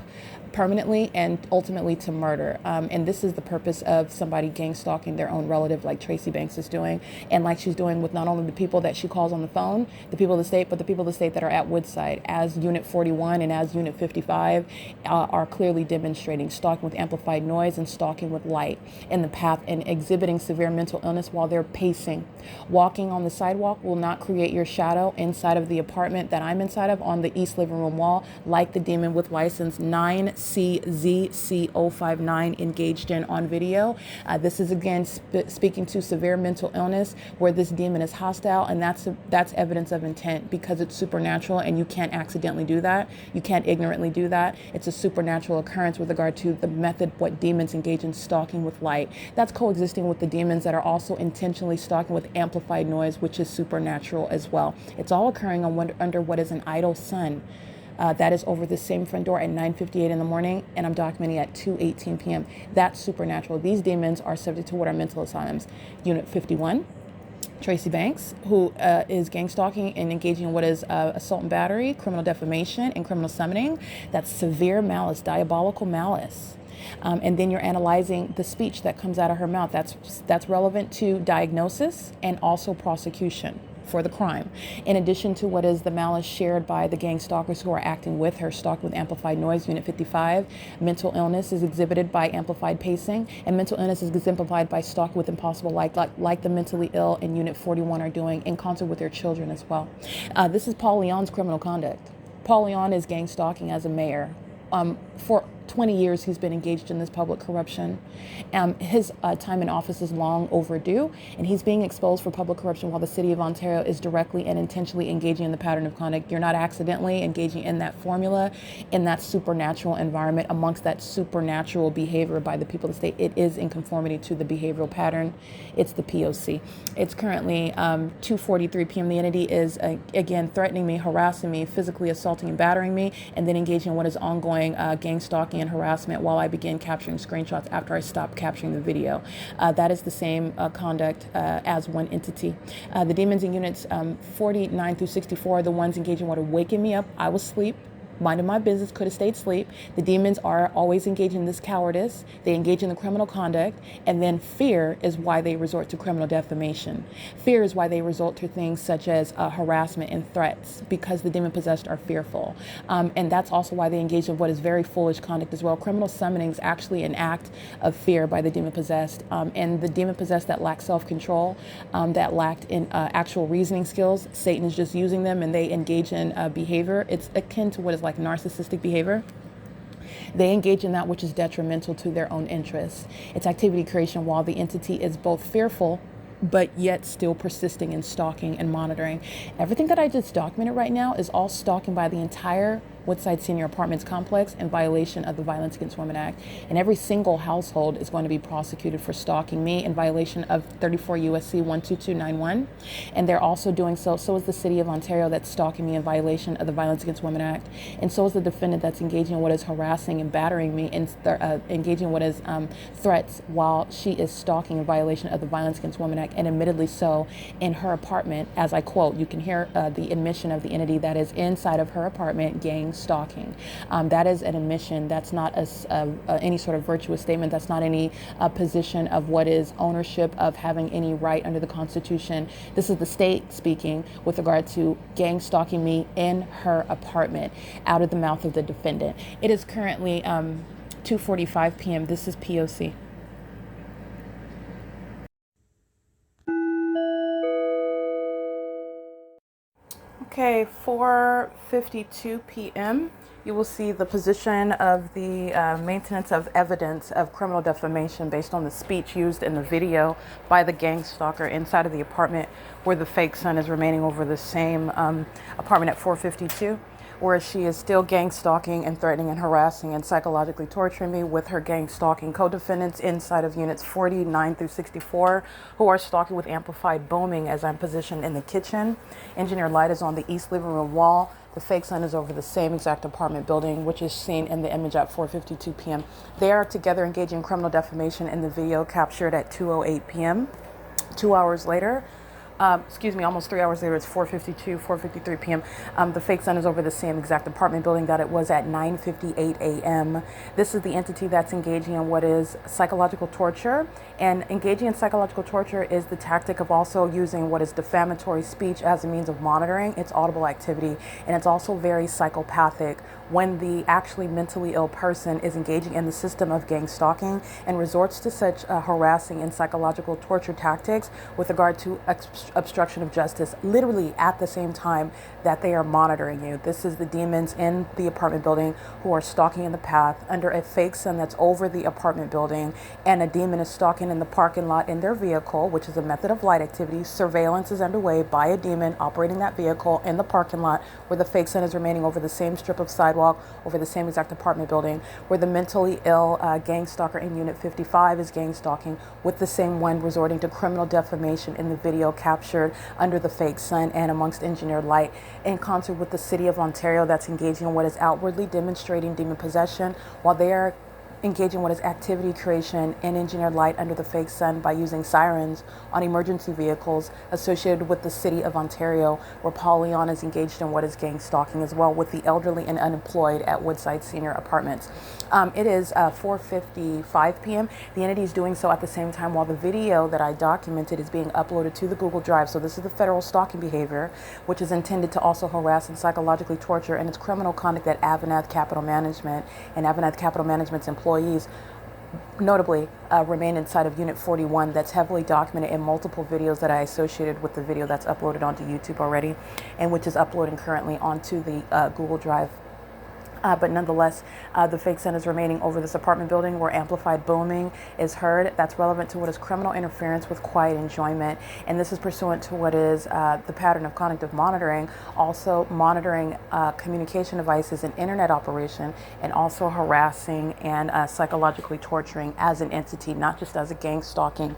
Speaker 2: permanently and ultimately to murder. And this is the purpose of somebody gang stalking their own relative, like Tracy Banks is doing, and like she's doing with not only the people that she calls on the phone, the people of the state, but the people of the state that are at Woodside, as Unit 41 and as Unit 55 are clearly demonstrating stalking with amplified noise and stalking with light in the path and exhibiting severe mental illness while they're pacing. Walking on the sidewalk will not create your shadow inside of the apartment that I'm inside of on the east living room wall, like the demon with license 9CZC059 engaged in on video. This is again speaking to severe mental illness where this demon is hostile, and that's evidence of intent, because it's supernatural and you can't accidentally do that. You can't ignorantly do that. It's a supernatural occurrence with regard to the method what demons engage in stalking with light. That's coexisting with the demons that are also intentionally stalking with amplified noise, which is supernatural as well. It's all occurring under what is an idle sun. That is over the same front door at 9:58 in the morning, and I'm documenting at 2:18 p.m. That's supernatural. These demons are subject to what are mental asylums. Unit 51, Tracy Banks, who is gang stalking and engaging in what is assault and battery, criminal defamation, and criminal summoning. That's severe malice, diabolical malice. And then you're analyzing the speech that comes out of her mouth. That's relevant to diagnosis and also prosecution for the crime, in addition to what is the malice shared by the gang stalkers who are acting with her, stalked with amplified noise. Unit 55, mental illness is exhibited by amplified pacing, and mental illness is exemplified by stalking with impossible light, like the mentally ill in Unit 41 are doing in concert with their children as well. This is Paul Leon's criminal conduct. Paul Leon is gang stalking as a mayor. For 20 years he's been engaged in this public corruption. His time in office is long overdue, and he's being exposed for public corruption while the city of Ontario is directly and intentionally engaging in the pattern of conduct. You're not accidentally engaging in that formula, in that supernatural environment, amongst that supernatural behavior by the people of the state. It is in conformity to the behavioral pattern. It's the P.O.C. It's currently 2:43 p.m. The entity is, again, threatening me, harassing me, physically assaulting and battering me, and then engaging in what is ongoing gang stalking
Speaker 1: and harassment while I began capturing screenshots after I stopped capturing the video. That is the same conduct as one entity. The demons in units 49 through 64 are the ones engaging what are waking me up. I was asleep, minding my business, could have stayed asleep. The demons are always engaged in this cowardice. They engage in the criminal conduct, and then fear is why they resort to criminal defamation. Fear is why they resort to things such as harassment and threats, because the demon-possessed are fearful. And that's also why they engage in what is very foolish conduct as well. Criminal summoning is actually an act of fear by the demon-possessed. And the demon-possessed that lack self-control, that lacked in actual reasoning skills, Satan is just using them, and they engage in behavior. It's akin to what is like narcissistic behavior. They engage in that which is detrimental to their own interests. It's activity creation while the entity is both fearful but yet still persisting in stalking and monitoring. Everything that I just documented right now is all stalking by the entire Woodside Senior Apartments complex in violation of the Violence Against Women Act. And every single household is going to be prosecuted for stalking me in violation of 34 U.S.C. 12291. And they're also doing so is the city of Ontario that's stalking me in violation of the Violence Against Women Act. And so is the defendant that's engaging in what is harassing and battering me and engaging in what is threats while she is stalking in violation of the Violence Against Women Act, and admittedly so in her apartment. As I quote, you can hear the admission of the entity that is inside of her apartment, gang stalking. That is an admission. That's not any sort of virtuous statement. That's not any position of what is ownership of having any right under the Constitution. This is the state speaking with regard to gang stalking me in her apartment out of the mouth of the defendant. It is currently 2:45 p.m. This is P.O.C. Okay, 4:52 p.m. You will see the position of the maintenance of evidence of criminal defamation based on the speech used in the video by the gang stalker inside of the apartment where the fake son is remaining over the same apartment at 452. Where she is still gang stalking and threatening and harassing and psychologically torturing me with her gang stalking co-defendants inside of units 49 through 64 who are stalking with amplified booming as I'm positioned in the kitchen. Engineer light is on the east living room wall. The fake son is over the same exact apartment building, which is seen in the image at 4:52 p.m. They are together engaging in criminal defamation in the video captured at 2:08 p.m. 2 hours later, almost 3 hours later, it's 4:52, 4:53 p.m. The fake son is over the same exact apartment building that it was at 9:58 a.m. This is the entity that's engaging in what is psychological torture. And engaging in psychological torture is the tactic of also using what is defamatory speech as a means of monitoring its audible activity. And it's also very psychopathic when the actually mentally ill person is engaging in the system of gang stalking and resorts to such harassing and psychological torture tactics with regard to obstruction of justice, literally at the same time that they are monitoring you. This is the demons in the apartment building who are stalking in the path under a fake sun that's over the apartment building, and a demon is stalking in the parking lot in their vehicle, which is a method of light activity. Surveillance is underway by a demon operating that vehicle in the parking lot where the fake sun is remaining over the same strip of sidewalk, over the same exact apartment building, where the mentally ill gang stalker in Unit 55 is gang stalking with the same one resorting to criminal defamation in the video captured under the fake sun and amongst engineered light, in concert with the city of Ontario that's engaging in what is outwardly demonstrating demon possession while they are engaging what is activity creation in engineered light under the fake sun by using sirens on emergency vehicles associated with the city of Ontario, where Paul Leon is engaged in what is gang stalking as well with the elderly and unemployed at Woodside Senior Apartments. It is 4:55 p.m. The entity is doing so at the same time while the video that I documented is being uploaded to the Google Drive. So this is the federal stalking behavior, which is intended to also harass and psychologically torture, and it's criminal conduct that AVANATH Capital Management and AVANATH Capital Management's employees notably remain inside of Unit 41. That's heavily documented in multiple videos that I associated with the video that's uploaded onto YouTube already, and which is uploading currently onto the Google Drive. But nonetheless, the fake sun is remaining over this apartment building where amplified booming is heard. That's relevant to what is criminal interference with quiet enjoyment. And this is pursuant to what is the pattern of conduct of monitoring, also monitoring communication devices and internet operation, and also harassing and psychologically torturing as an entity, not just as a gang stalking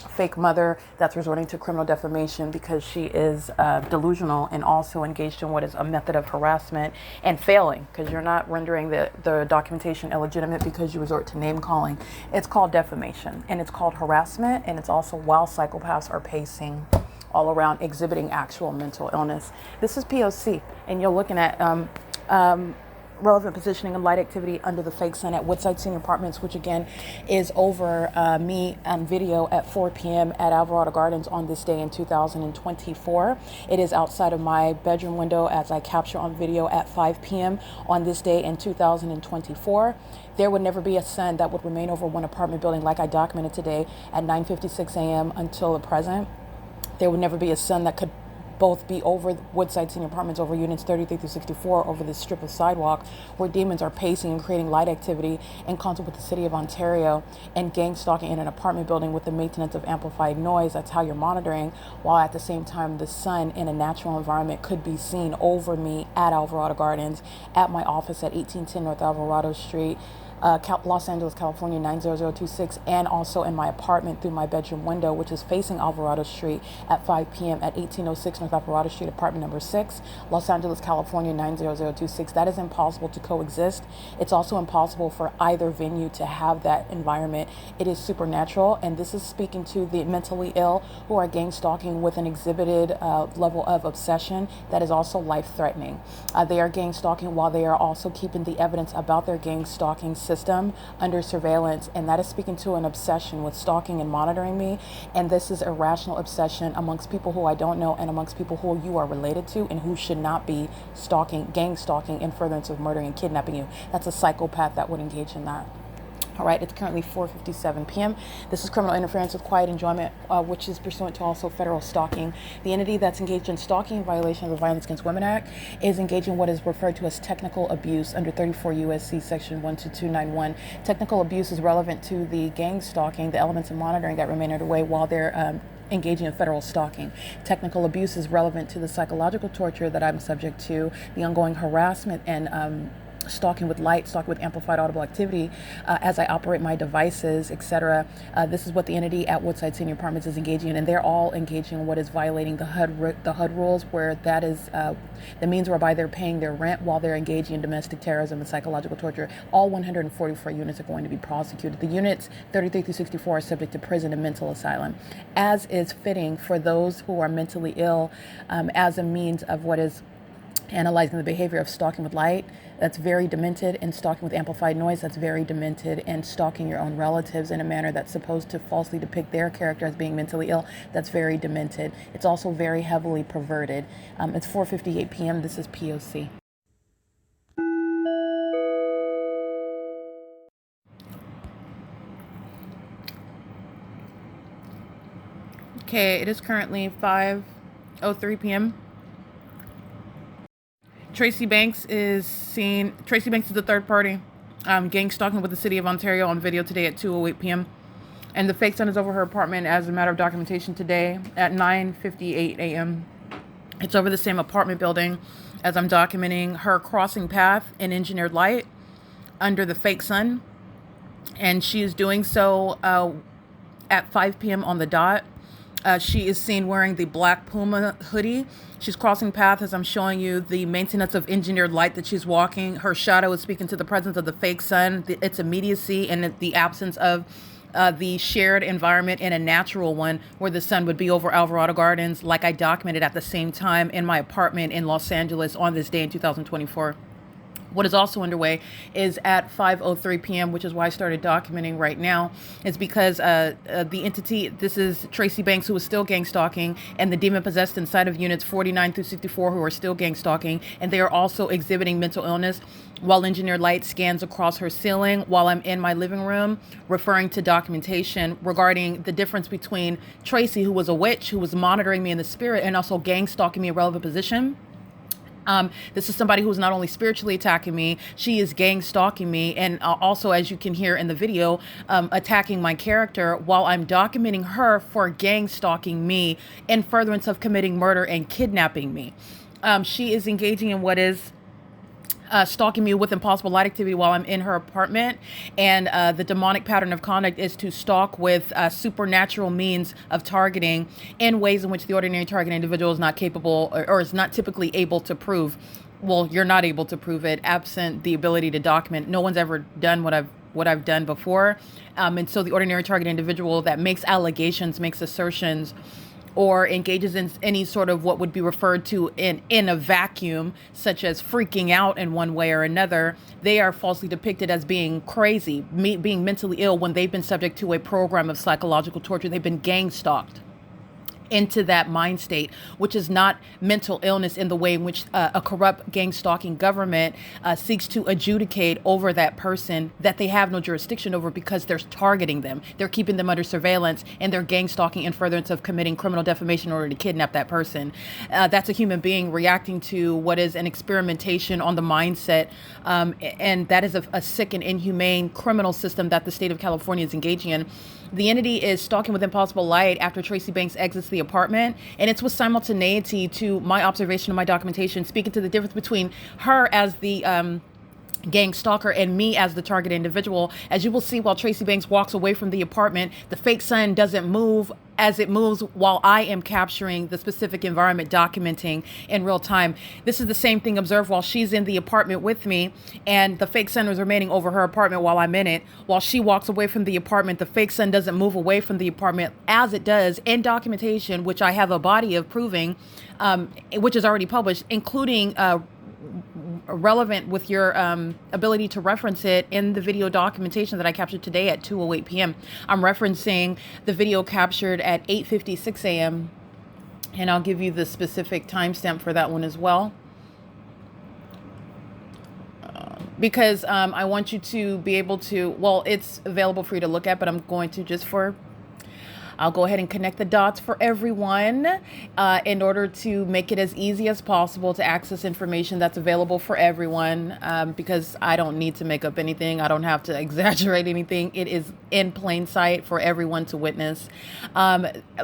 Speaker 1: fake mother that's resorting to criminal defamation because she is delusional and also engaged in what is a method of harassment and failing
Speaker 2: calling, because you're not rendering the documentation illegitimate because you resort to name calling. It's called defamation, and it's called harassment, and it's also while psychopaths are pacing all around exhibiting actual mental illness. This is P.O.C, and you're looking at relevant positioning and light activity under the fake sun at Woodside Senior Apartments, which again is over me on video at 4 p.m. at Alvarado Gardens on this day in 2024. It is outside of my bedroom window as I capture on video at 5 p.m. on this day in 2024. There would never be a sun that would remain over one apartment building like I documented today at 9:56 a.m. until the present. There would never be a sun that could both be over Woodside Senior Apartments, over units 33 through 64, over this strip of sidewalk where demons are pacing and creating light activity in concert with the city of Ontario, and gang stalking in an apartment building with the maintenance of amplified noise. That's how you're monitoring, while at the same time the sun in a natural environment could be seen over me at Alvarado Gardens, at my office at 1810 North Alvarado Street, Los Angeles, California 90026, and also in my apartment through my bedroom window, which is facing Alvarado Street at 5 p.m. at 1806 North Alvarado Street, apartment number 6, Los Angeles, California 90026. That is impossible to coexist. It's also impossible for either venue to have that environment. It is supernatural, and this is speaking to the mentally ill who are gang stalking with an exhibited level of obsession that is also life-threatening. They are gang stalking while they are also keeping the evidence about their gang stalking system under surveillance, and that is speaking to an obsession with stalking and monitoring me. And this is irrational obsession amongst people who I don't know and amongst people who you are related to and who should not be stalking, gang stalking in furtherance of murdering and kidnapping you. That's a psychopath that would engage in that. All right, it's currently 4:57 p.m. This is criminal interference with quiet enjoyment, which is pursuant to also federal stalking. The entity that's engaged in stalking in violation of the Violence Against Women Act is engaged in what is referred to as technical abuse under 34 U.S.C. section 12291. Technical abuse is relevant to the gang stalking, the elements of monitoring that remain underway while they're engaging in federal stalking. Technical abuse is relevant to the psychological torture that I'm subject to, the ongoing harassment and stalking with light, stalking with amplified audible activity as I operate my devices, etc. This is what the entity at Woodside Senior Apartments is engaging in, and they're all engaging in what is violating the HUD rules, where that is the means whereby they're paying their rent while they're engaging in domestic terrorism and psychological torture. All 144 units are going to be prosecuted. The units 33 through 64 are subject to prison and mental asylum, as is fitting for those who are mentally ill, as a means of what is analyzing the behavior of stalking with light. That's very demented, and stalking with amplified noise, that's very demented, and stalking your own relatives in a manner that's supposed to falsely depict their character as being mentally ill, that's very demented. It's also very heavily perverted. It's 4:58 p.m. This is P.O.C. Okay, it is currently 5:03 p.m. Tracy Banks is the third party gang stalking with the city of Ontario on video today at 2:08 p.m. And the fake sun is over her apartment as a matter of documentation today at 9:58 a.m. It's over the same apartment building as I'm documenting her crossing path in engineered light under the fake sun. And she is doing so at 5 p.m. on the dot. She is seen wearing the black Puma hoodie. She's crossing path as I'm showing you the maintenance of engineered light that she's walking. Her shadow is speaking to the presence of the fake sun, its immediacy, and the absence of the shared environment in a natural one where the sun would be over Alvarado Gardens, like I documented at the same time in my apartment in Los Angeles on this day in 2024. What is also underway is at 5:03 p.m., which is why I started documenting right now, is because the entity, this is Tracy Banks, who is still gang stalking, and the demon possessed inside of units 49 through 64 who are still gang stalking, and they are also exhibiting mental illness while engineered light scans across her ceiling while I'm in my living room, referring to documentation regarding the difference between Tracy, who was a witch, who was monitoring me in the spirit, and also gang stalking me in a relevant position. This is somebody who's not only spiritually attacking me, she is gang stalking me, and also, as you can hear in the video, attacking my character while I'm documenting her for gang stalking me in furtherance of committing murder and kidnapping me. She is engaging in what is stalking me with impossible light activity while I'm in her apartment, and the demonic pattern of conduct is to stalk with supernatural means of targeting in ways in which the ordinary target individual is not capable or is not typically able to prove. well, you're not able to prove it absent the ability to document. No one's ever done what I've done before. And so the ordinary target individual that makes allegations, makes assertions, or engages in any sort of what would be referred to in a vacuum, such as freaking out in one way or another, they are falsely depicted as being crazy, being mentally ill, when they've been subject to a program of psychological torture. They've been gang stalked into that mind state, which is not mental illness in the way in which a corrupt gang stalking government seeks to adjudicate over that person that they have no jurisdiction over, because they're targeting them. They're keeping them under surveillance, and they're gang stalking in furtherance of committing criminal defamation in order to kidnap that person. That's a human being reacting to what is an experimentation on the mindset. And that is a sick and inhumane criminal system that the state of California is engaging in. The entity is stalking with impossible light after Tracy Banks exits the apartment, and it's with simultaneity to my observation of my documentation, speaking to the difference between her as the gang stalker and me as the target individual. As you will see, while Tracy Banks walks away from the apartment, the fake sun doesn't move as it moves while I am capturing the specific environment, documenting in real time. This is the same thing observed while she's in the apartment with me, and the fake sun is remaining over her apartment while I'm in it. While she walks away from the apartment, the fake sun doesn't move away from the apartment as it does in documentation, which I have a body of proving, which is already published, including relevant with your ability to reference it in the video documentation that I captured today at 2:08 p.m. I'm referencing the video captured at 8:56 a.m. and I'll give you the specific timestamp for that one as well, because I want you to be able to, well, it's available for you to look at, but I'm going to I'll go ahead and connect the dots for everyone in order to make it as easy as possible to access information that's available for everyone, because I don't need to make up anything. I don't have to exaggerate anything. It is in plain sight for everyone to witness.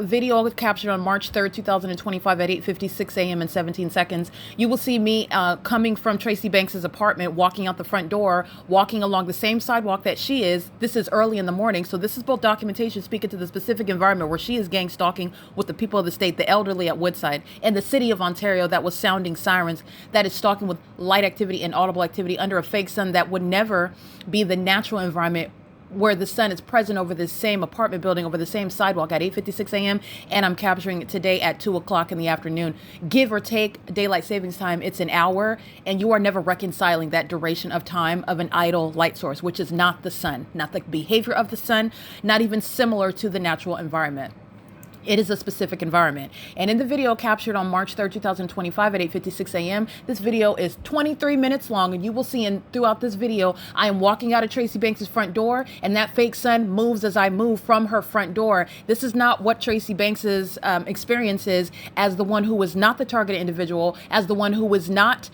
Speaker 2: Video captured on March 3rd, 2025 at 8:56 a.m. and 17 seconds. You will see me coming from Tracy Banks's apartment, walking out the front door, walking along the same sidewalk that she is. This is early in the morning, so this is both documentation speaking to the specific environment where she is gang stalking with the people of the state, the elderly at Woodside, and the city of Ontario that was sounding sirens, that is stalking with light activity and audible activity under a fake sun that would never be the natural environment, where the sun is present over this same apartment building, over the same sidewalk at 8:56 a.m. And I'm capturing it today at 2 o'clock in the afternoon. Give or take daylight savings time, it's an hour, and you are never reconciling that duration of time of an idle light source, which is not the sun, not the behavior of the sun, not even similar to the natural environment. It is a specific environment. And in the video captured on March 3rd, 2025 at 8:56 a.m., this video is 23 minutes long, and you will see throughout this video, I am walking out of Tracy Banks' front door, and that fake sun moves as I move from her front door. This is not what Tracy Banks' experience is as the one who was not the targeted individual, as the one who was not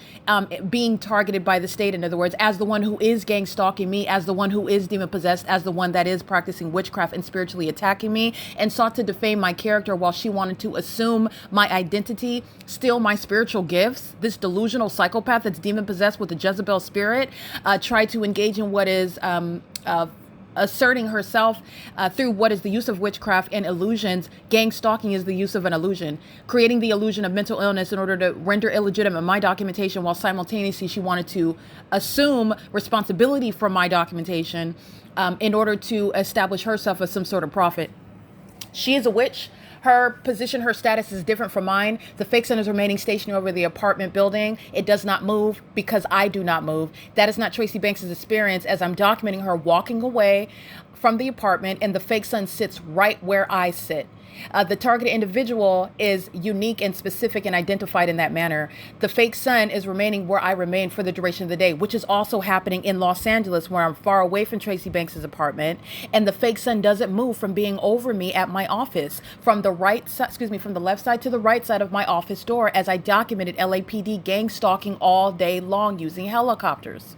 Speaker 2: being targeted by the state, in other words, as the one who is gang stalking me, as the one who is demon possessed, as the one that is practicing witchcraft and spiritually attacking me, and sought to defame my character while she wanted to assume my identity, steal my spiritual gifts. This delusional psychopath that's demon possessed with the Jezebel spirit tried to engage in what is asserting herself through what is the use of witchcraft and illusions. Gang stalking is the use of an illusion, creating the illusion of mental illness in order to render illegitimate my documentation, while simultaneously she wanted to assume responsibility for my documentation in order to establish herself as some sort of prophet. She is a witch. Her position, her status is different from mine. The fake sun is remaining stationary over the apartment building. It does not move because I do not move. That is not Tracy Banks' experience, as I'm documenting her walking away from the apartment, and the fake sun sits right where I sit. The targeted individual is unique and specific and identified in that manner. The fake sun is remaining where I remain for the duration of the day, which is also happening in Los Angeles, where I'm far away from Tracy Banks' apartment. And the fake sun doesn't move from being over me at my office, from the from the left side to the right side of my office door, as I documented LAPD gang stalking all day long using helicopters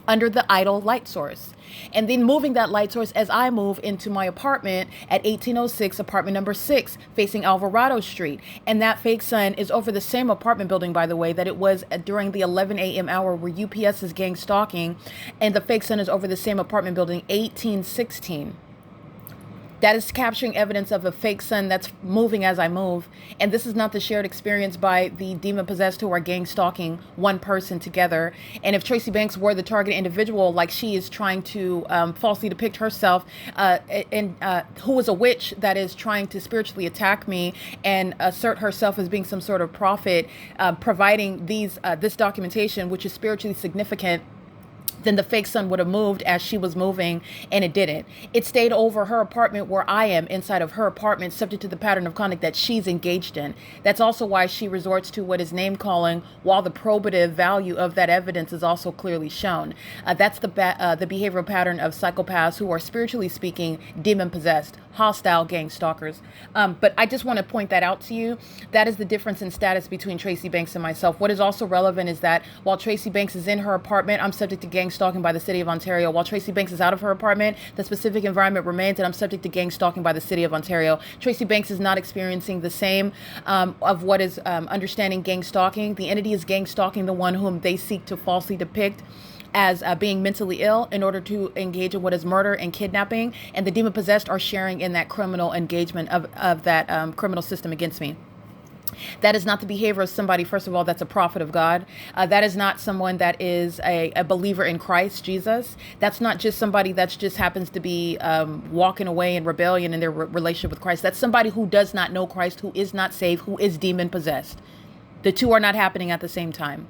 Speaker 2: under the idle light source, and then moving that light source as I move into my apartment at 1806, apartment number 6, facing Alvarado Street. And that fake sun is over the same apartment building, by the way, that it was during the 11 a.m. hour where UPS is gang stalking, and the fake sun is over the same apartment building, 1816. That is capturing evidence of a fake sun that's moving as I move. And this is not the shared experience by the demon possessed who are gang stalking one person together. And if Tracy Banks were the target individual, like she is trying to falsely depict herself, who is a witch that is trying to spiritually attack me and assert herself as being some sort of prophet, providing this documentation, which is spiritually significant, then the fake sun would have moved as she was moving, and it didn't. It stayed over her apartment where I am inside of her apartment, subject to the pattern of conduct that she's engaged in. That's also why she resorts to what is name calling, while the probative value of that evidence is also clearly shown. That's the behavioral pattern of psychopaths who are, spiritually speaking, demon possessed, hostile gang stalkers. But I just want to point that out to you. That is the difference in status between Tracy Banks and myself. What is also relevant is that while Tracy Banks is in her apartment, I'm subject to gang stalking by the city of Ontario. While Tracy Banks is out of her apartment, the specific environment remains, and I'm subject to gang stalking by the city of Ontario. Tracy Banks is not experiencing the same of what is understanding gang stalking. The entity is gang stalking the one whom they seek to falsely depict as being mentally ill in order to engage in what is murder and kidnapping, and the demon possessed are sharing in that criminal engagement of that criminal system against me. That is not the behavior of somebody, first of all, that's a prophet of God. That is not someone that is a believer in Christ Jesus. That's not just somebody that just happens to be walking away in rebellion in their relationship with Christ. That's somebody who does not know Christ, who is not saved, who is demon possessed. The two are not happening at the same time.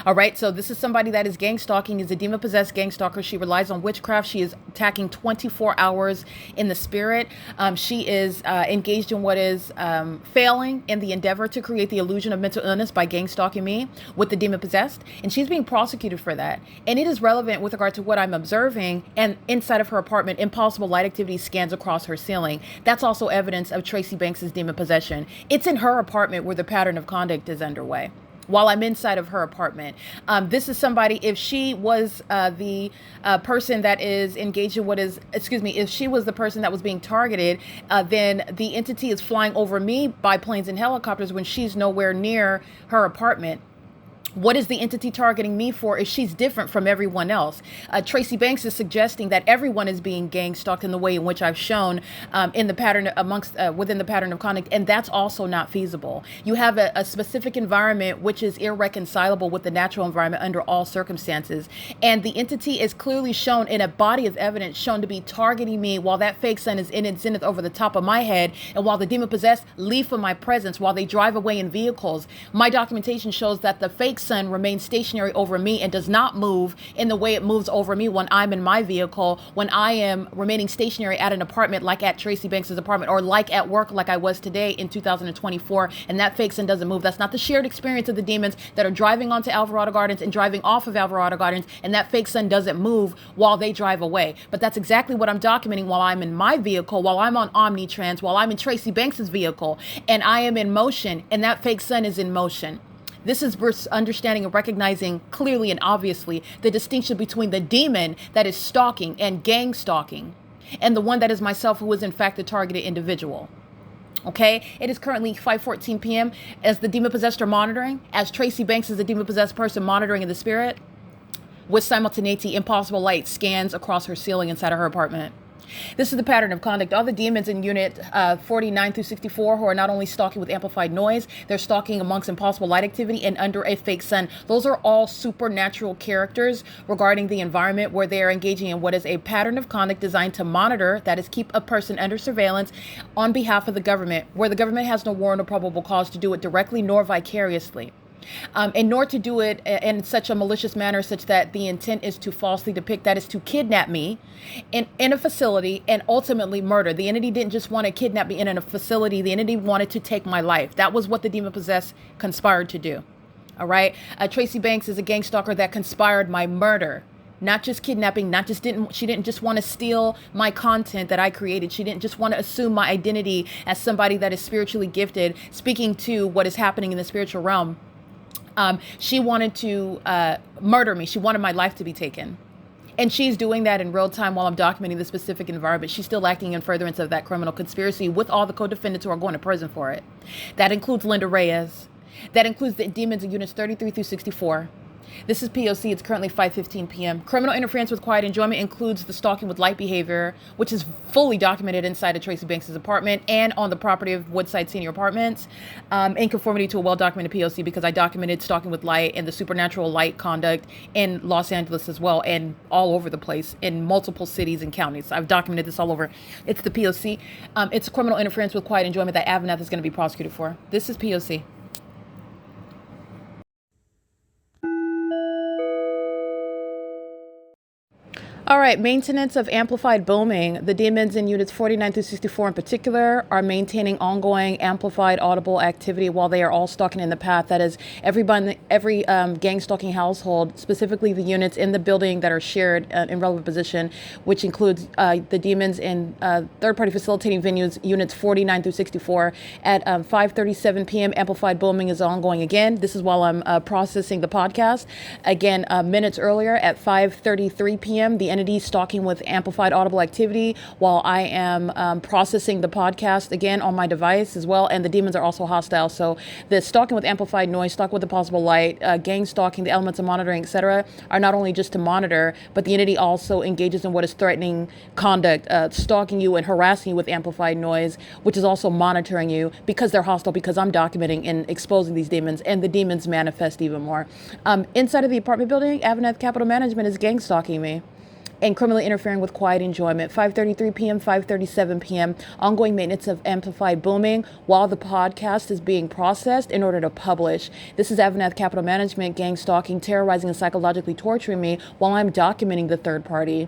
Speaker 2: All right, so this is somebody that is gang stalking, is a demon-possessed gang stalker. She relies on witchcraft. She is attacking 24 hours in the spirit. She is engaged in what is failing in the endeavor to create the illusion of mental illness by gang stalking me with the demon-possessed, and she's being prosecuted for that. And it is relevant with regard to what I'm observing, and inside of her apartment, impossible light activity scans across her ceiling. That's also evidence of Tracy Banks' demon possession. It's in her apartment where the pattern of conduct is underway, while I'm inside of her apartment. This is somebody, if she was the person that is engaged in if she was the person that was being targeted, then the entity is flying over me by planes and helicopters when she's nowhere near her apartment. What is the entity targeting me for if she's different from everyone else? Tracy Banks is suggesting that everyone is being gang stalked in the way in which I've shown in the pattern within the pattern of conduct, and that's also not feasible. You have a specific environment which is irreconcilable with the natural environment under all circumstances, and the entity is clearly shown in a body of evidence shown to be targeting me while that fake sun is in its zenith over the top of my head, and while the demon possessed leave from my presence while they drive away in vehicles. My documentation shows that the fake sun remains stationary over me and does not move in the way it moves over me when I'm in my vehicle, when I am remaining stationary at an apartment like at Tracy Banks' apartment, or like at work like I was today in 2024, and that fake sun doesn't move. That's not the shared experience of the demons that are driving onto Alvarado Gardens and driving off of Alvarado Gardens, and that fake sun doesn't move while they drive away. But that's exactly what I'm documenting while I'm in my vehicle, while I'm on Omnitrans, while I'm in Tracy Banks' vehicle, and I am in motion, and that fake sun is in motion. This is versus understanding and recognizing clearly and obviously the distinction between the demon that is stalking and gang stalking and the one that is myself, who is in fact the targeted individual. Okay, it is currently 5:14 p.m. as the demon possessed are monitoring, as Tracy Banks is a demon possessed person monitoring in the spirit. With simultaneity, impossible light scans across her ceiling inside of her apartment. This is the pattern of conduct. All the demons in unit 49 through 64 who are not only stalking with amplified noise, they're stalking amongst impossible light activity and under a fake sun. Those are all supernatural characters regarding the environment where they are engaging in what is a pattern of conduct designed to monitor, that is, keep a person under surveillance on behalf of the government, where the government has no warrant or probable cause to do it directly nor vicariously. And nor to do it in such a malicious manner such that the intent is to falsely depict, that is to kidnap me in a facility and ultimately murder. The entity didn't just want to kidnap me in a facility. The entity wanted to take my life. That was what the demon possessed conspired to do. All right. Tracy Banks is a gang stalker that conspired my murder. Not just kidnapping, she didn't just want to steal my content that I created. She didn't just want to assume my identity as somebody that is spiritually gifted, speaking to what is happening in the spiritual realm. She wanted to murder me. She wanted my life to be taken. And she's doing that in real time while I'm documenting the specific environment. She's still acting in furtherance of that criminal conspiracy with all the co-defendants who are going to prison for it. That includes LYNDA, REYES. That includes the demons in units 33 through 64. This is P.O.C. It's currently 5:15 p.m. Criminal interference with quiet enjoyment includes the stalking with light behavior, which is fully documented inside of Tracy Banks' apartment and on the property of Woodside Senior Apartments, in conformity to a well-documented P.O.C. because I documented stalking with light and the supernatural light conduct in Los Angeles as well and all over the place in multiple cities and counties. I've documented this all over. It's the P.O.C. It's criminal interference with quiet enjoyment that AVANATH is going to be prosecuted for. This is P.O.C. All right, maintenance of amplified booming. The demons in units 49 through 64 in particular are maintaining ongoing amplified audible activity while they are all stalking in the path. That is, every gang stalking household, specifically the units in the building that are shared in relevant position, which includes the demons in third-party facilitating venues, units 49 through 64. At 5:37 p.m., amplified booming is ongoing again. This is while I'm processing the podcast. Again, minutes earlier at 5:33 p.m., the entity stalking with amplified audible activity while I am processing the podcast again on my device as well, and the demons are also hostile. So the stalking with amplified noise, stalking with the possible light, gang stalking, the elements of monitoring, etc., are not only just to monitor, but the entity also engages in what is threatening conduct, stalking you and harassing you with amplified noise, which is also monitoring you because they're hostile, because I'm documenting and exposing these demons, and the demons manifest even more. Inside of the apartment building, AVANATH Capital Management is gang stalking me and criminally interfering with quiet enjoyment. 5:33 p.m., 5:37 p.m., ongoing maintenance of amplified booming while the podcast is being processed in order to publish. This is AVANATH Capital Management gang stalking, terrorizing and psychologically torturing me while I'm documenting the third party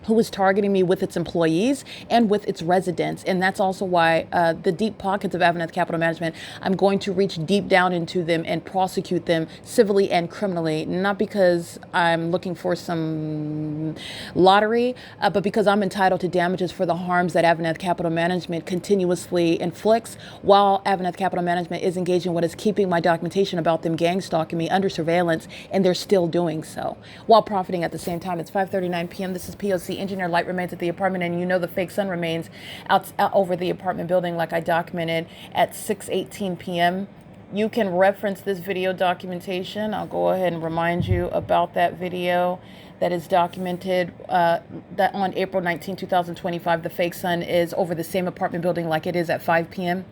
Speaker 2: who is targeting me with its employees and with its residents. And that's also why the deep pockets of AVANATH Capital Management, I'm going to reach deep down into them and prosecute them civilly and criminally, not because I'm looking for some lottery, but because I'm entitled to damages for the harms that AVANATH Capital Management continuously inflicts while AVANATH Capital Management is engaging what is keeping my documentation about them gang stalking me under surveillance, and they're still doing so while profiting at the same time. It's 5:39 p.m. This is P.O.C. Engineer light remains at the apartment, and you know the fake sun remains out over the apartment building like I documented at 6:18 p.m. You can reference this video documentation. I'll go ahead and remind you about that video that is documented that on April 19, 2025, the fake sun is over the same apartment building like it is at 5 p.m.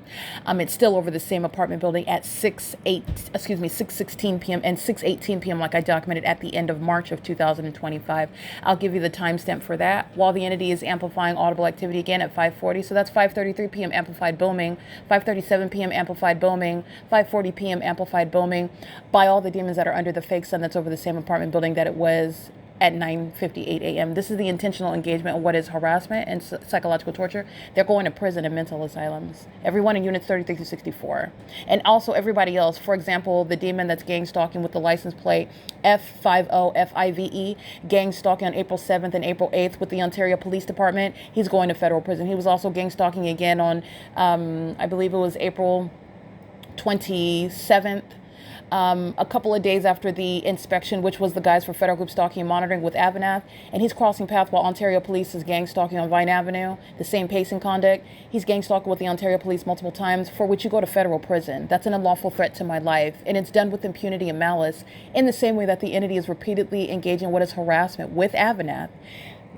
Speaker 2: It's still over the same apartment building at 6:16 p.m. and 6:18 p.m. like I documented at the end of March of 2025. I'll give you the timestamp for that. While the entity is amplifying audible activity again at 5:40, so that's 5:33 p.m. amplified booming, 5:37 p.m. amplified booming, 5:40 p.m. amplified booming by all the demons that are under the fake sun that's over the same apartment building that it was at 9:58 a.m. This is the intentional engagement of what is harassment and psychological torture. They're going to prison and mental asylums. Everyone in units 33 through 64. And also everybody else. For example, the demon that's gang stalking with the license plate F50FIVE, gang stalking on April 7th and April 8th with the Ontario Police Department. He's going to federal prison. He was also gang stalking again on, I believe it was April 27th. A couple of days after the inspection, which was the guys for Federal Group Stalking and Monitoring with AVANATH, and he's crossing path while Ontario Police is gang stalking on Vine Avenue, the same pacing conduct. He's gang stalking with the Ontario Police multiple times, for which you go to federal prison. That's an unlawful threat to my life, and it's done with impunity and malice, in the same way that the entity is repeatedly engaging what is harassment with AVANATH.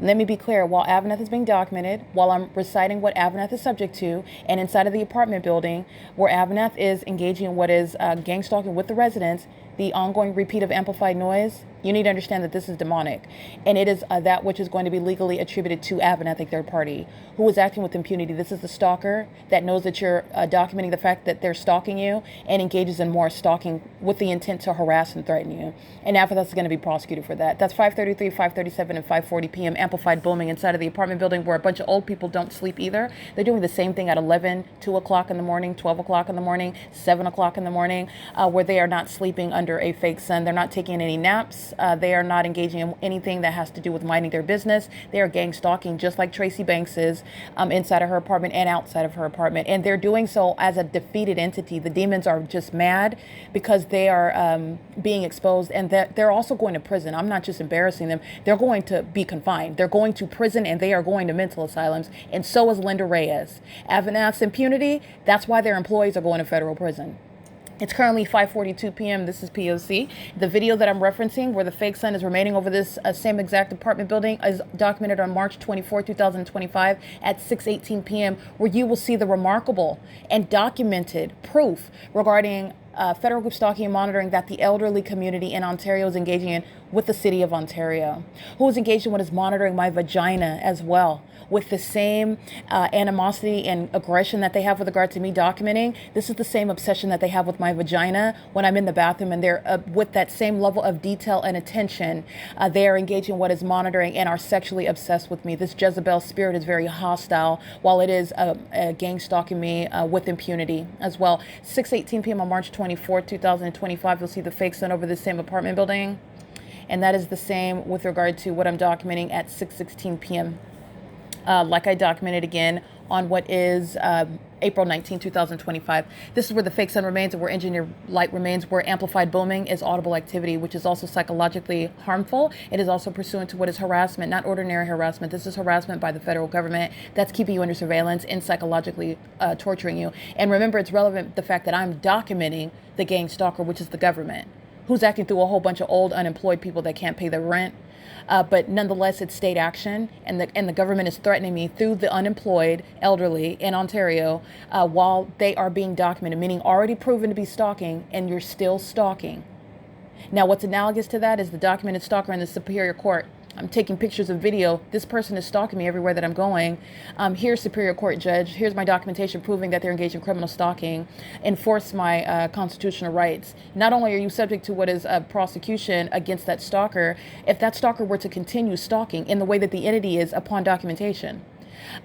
Speaker 2: Let me be clear, while AVANATH is being documented, while I'm reciting what AVANATH is subject to, and inside of the apartment building where AVANATH is engaging in what is gang stalking with the residents, the ongoing repeat of amplified noise, you need to understand that this is demonic. And it is that which is going to be legally attributed to AVANATH, a third party, who is acting with impunity. This is the stalker that knows that you're documenting the fact that they're stalking you and engages in more stalking with the intent to harass and threaten you. And AVANATH is going to be prosecuted for that. That's 5:33, 5:37, and 5:40 p.m. amplified booming inside of the apartment building where a bunch of old people don't sleep either. They're doing the same thing at 11, 2 o'clock in the morning, 12 o'clock in the morning, 7 o'clock in the morning, where they are not sleeping under a fake sun. They're not taking any naps. They are not engaging in anything that has to do with minding their business. They are gang stalking just like Tracy Banks is inside of her apartment and outside of her apartment. And they're doing so as a defeated entity. The demons are just mad because they are being exposed, and that they're also going to prison. I'm not just embarrassing them. They're going to be confined. They're going to prison, and they are going to mental asylums. And so is LYNDA Reyes. AVANATH's impunity, that's why their employees are going to federal prison. It's currently 5:42 p.m. This is P.O.C. The video that I'm referencing where the fake sun is remaining over this same exact apartment building is documented on March 24, 2025 at 6:18 p.m. where you will see the remarkable and documented proof regarding federal group stalking and monitoring that the elderly community in Ontario is engaging in with the city of Ontario, who is engaged in what is monitoring my vagina as well, with the same animosity and aggression that they have with regard to me documenting. This is the same obsession that they have with my vagina when I'm in the bathroom, and they're with that same level of detail and attention. They are engaging in what is monitoring and are sexually obsessed with me. This Jezebel spirit is very hostile, while it is gang stalking me with impunity as well. 6:18 p.m. on March 24, 2025, you'll see the fake sun over this same apartment building. And that is the same with regard to what I'm documenting at 6:16 p.m. Like I documented again on what is April 19, 2025. This is where the fake sun remains and where engineered light remains, where amplified booming is audible activity, which is also psychologically harmful. It is also pursuant to what is harassment, not ordinary harassment. This is harassment by the federal government that's keeping you under surveillance and psychologically torturing you. And remember, it's relevant the fact that I'm documenting the gang stalker, which is the government, who's acting through a whole bunch of old unemployed people that can't pay their rent. But nonetheless, it's state action, and the government is threatening me through the unemployed elderly in Ontario while they are being documented, meaning already proven to be stalking, and you're still stalking. Now, what's analogous to that is the documented stalker in the Superior Court. I'm taking pictures of video. This person is stalking me everywhere that I'm going. Here's Superior Court judge. Here's my documentation proving that they're engaged in criminal stalking. Enforce my constitutional rights. Not only are you subject to what is a prosecution against that stalker, if that stalker were to continue stalking in the way that the entity is upon documentation,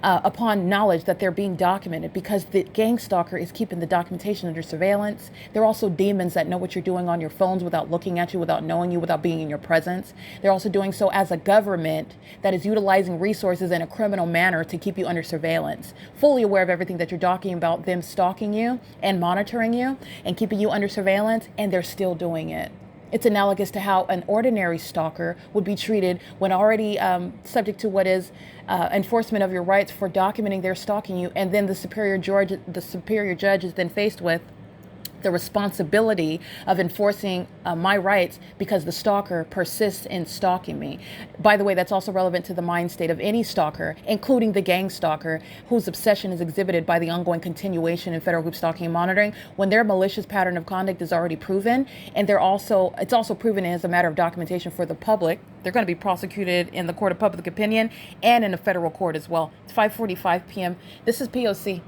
Speaker 2: upon knowledge that they're being documented, because the gang stalker is keeping the documentation under surveillance. They're also demons that know what you're doing on your phones without looking at you, without knowing you, without being in your presence. They're also doing so as a government that is utilizing resources in a criminal manner to keep you under surveillance, fully aware of everything that you're talking about, them stalking you and monitoring you and keeping you under surveillance, and they're still doing it. It's analogous to how an ordinary stalker would be treated when already subject to what is enforcement of your rights for documenting their stalking you, and then the superior judge is then faced with the responsibility of enforcing my rights because the stalker persists in stalking me. By the way, that's also relevant to the mind state of any stalker, including the gang stalker, whose obsession is exhibited by the ongoing continuation in federal group stalking and monitoring when their malicious pattern of conduct is already proven, and it's also proven as a matter of documentation for the public. They're going to be prosecuted in the court of public opinion and in a federal court as well. It's 5:45 p.m. This is P.O.C.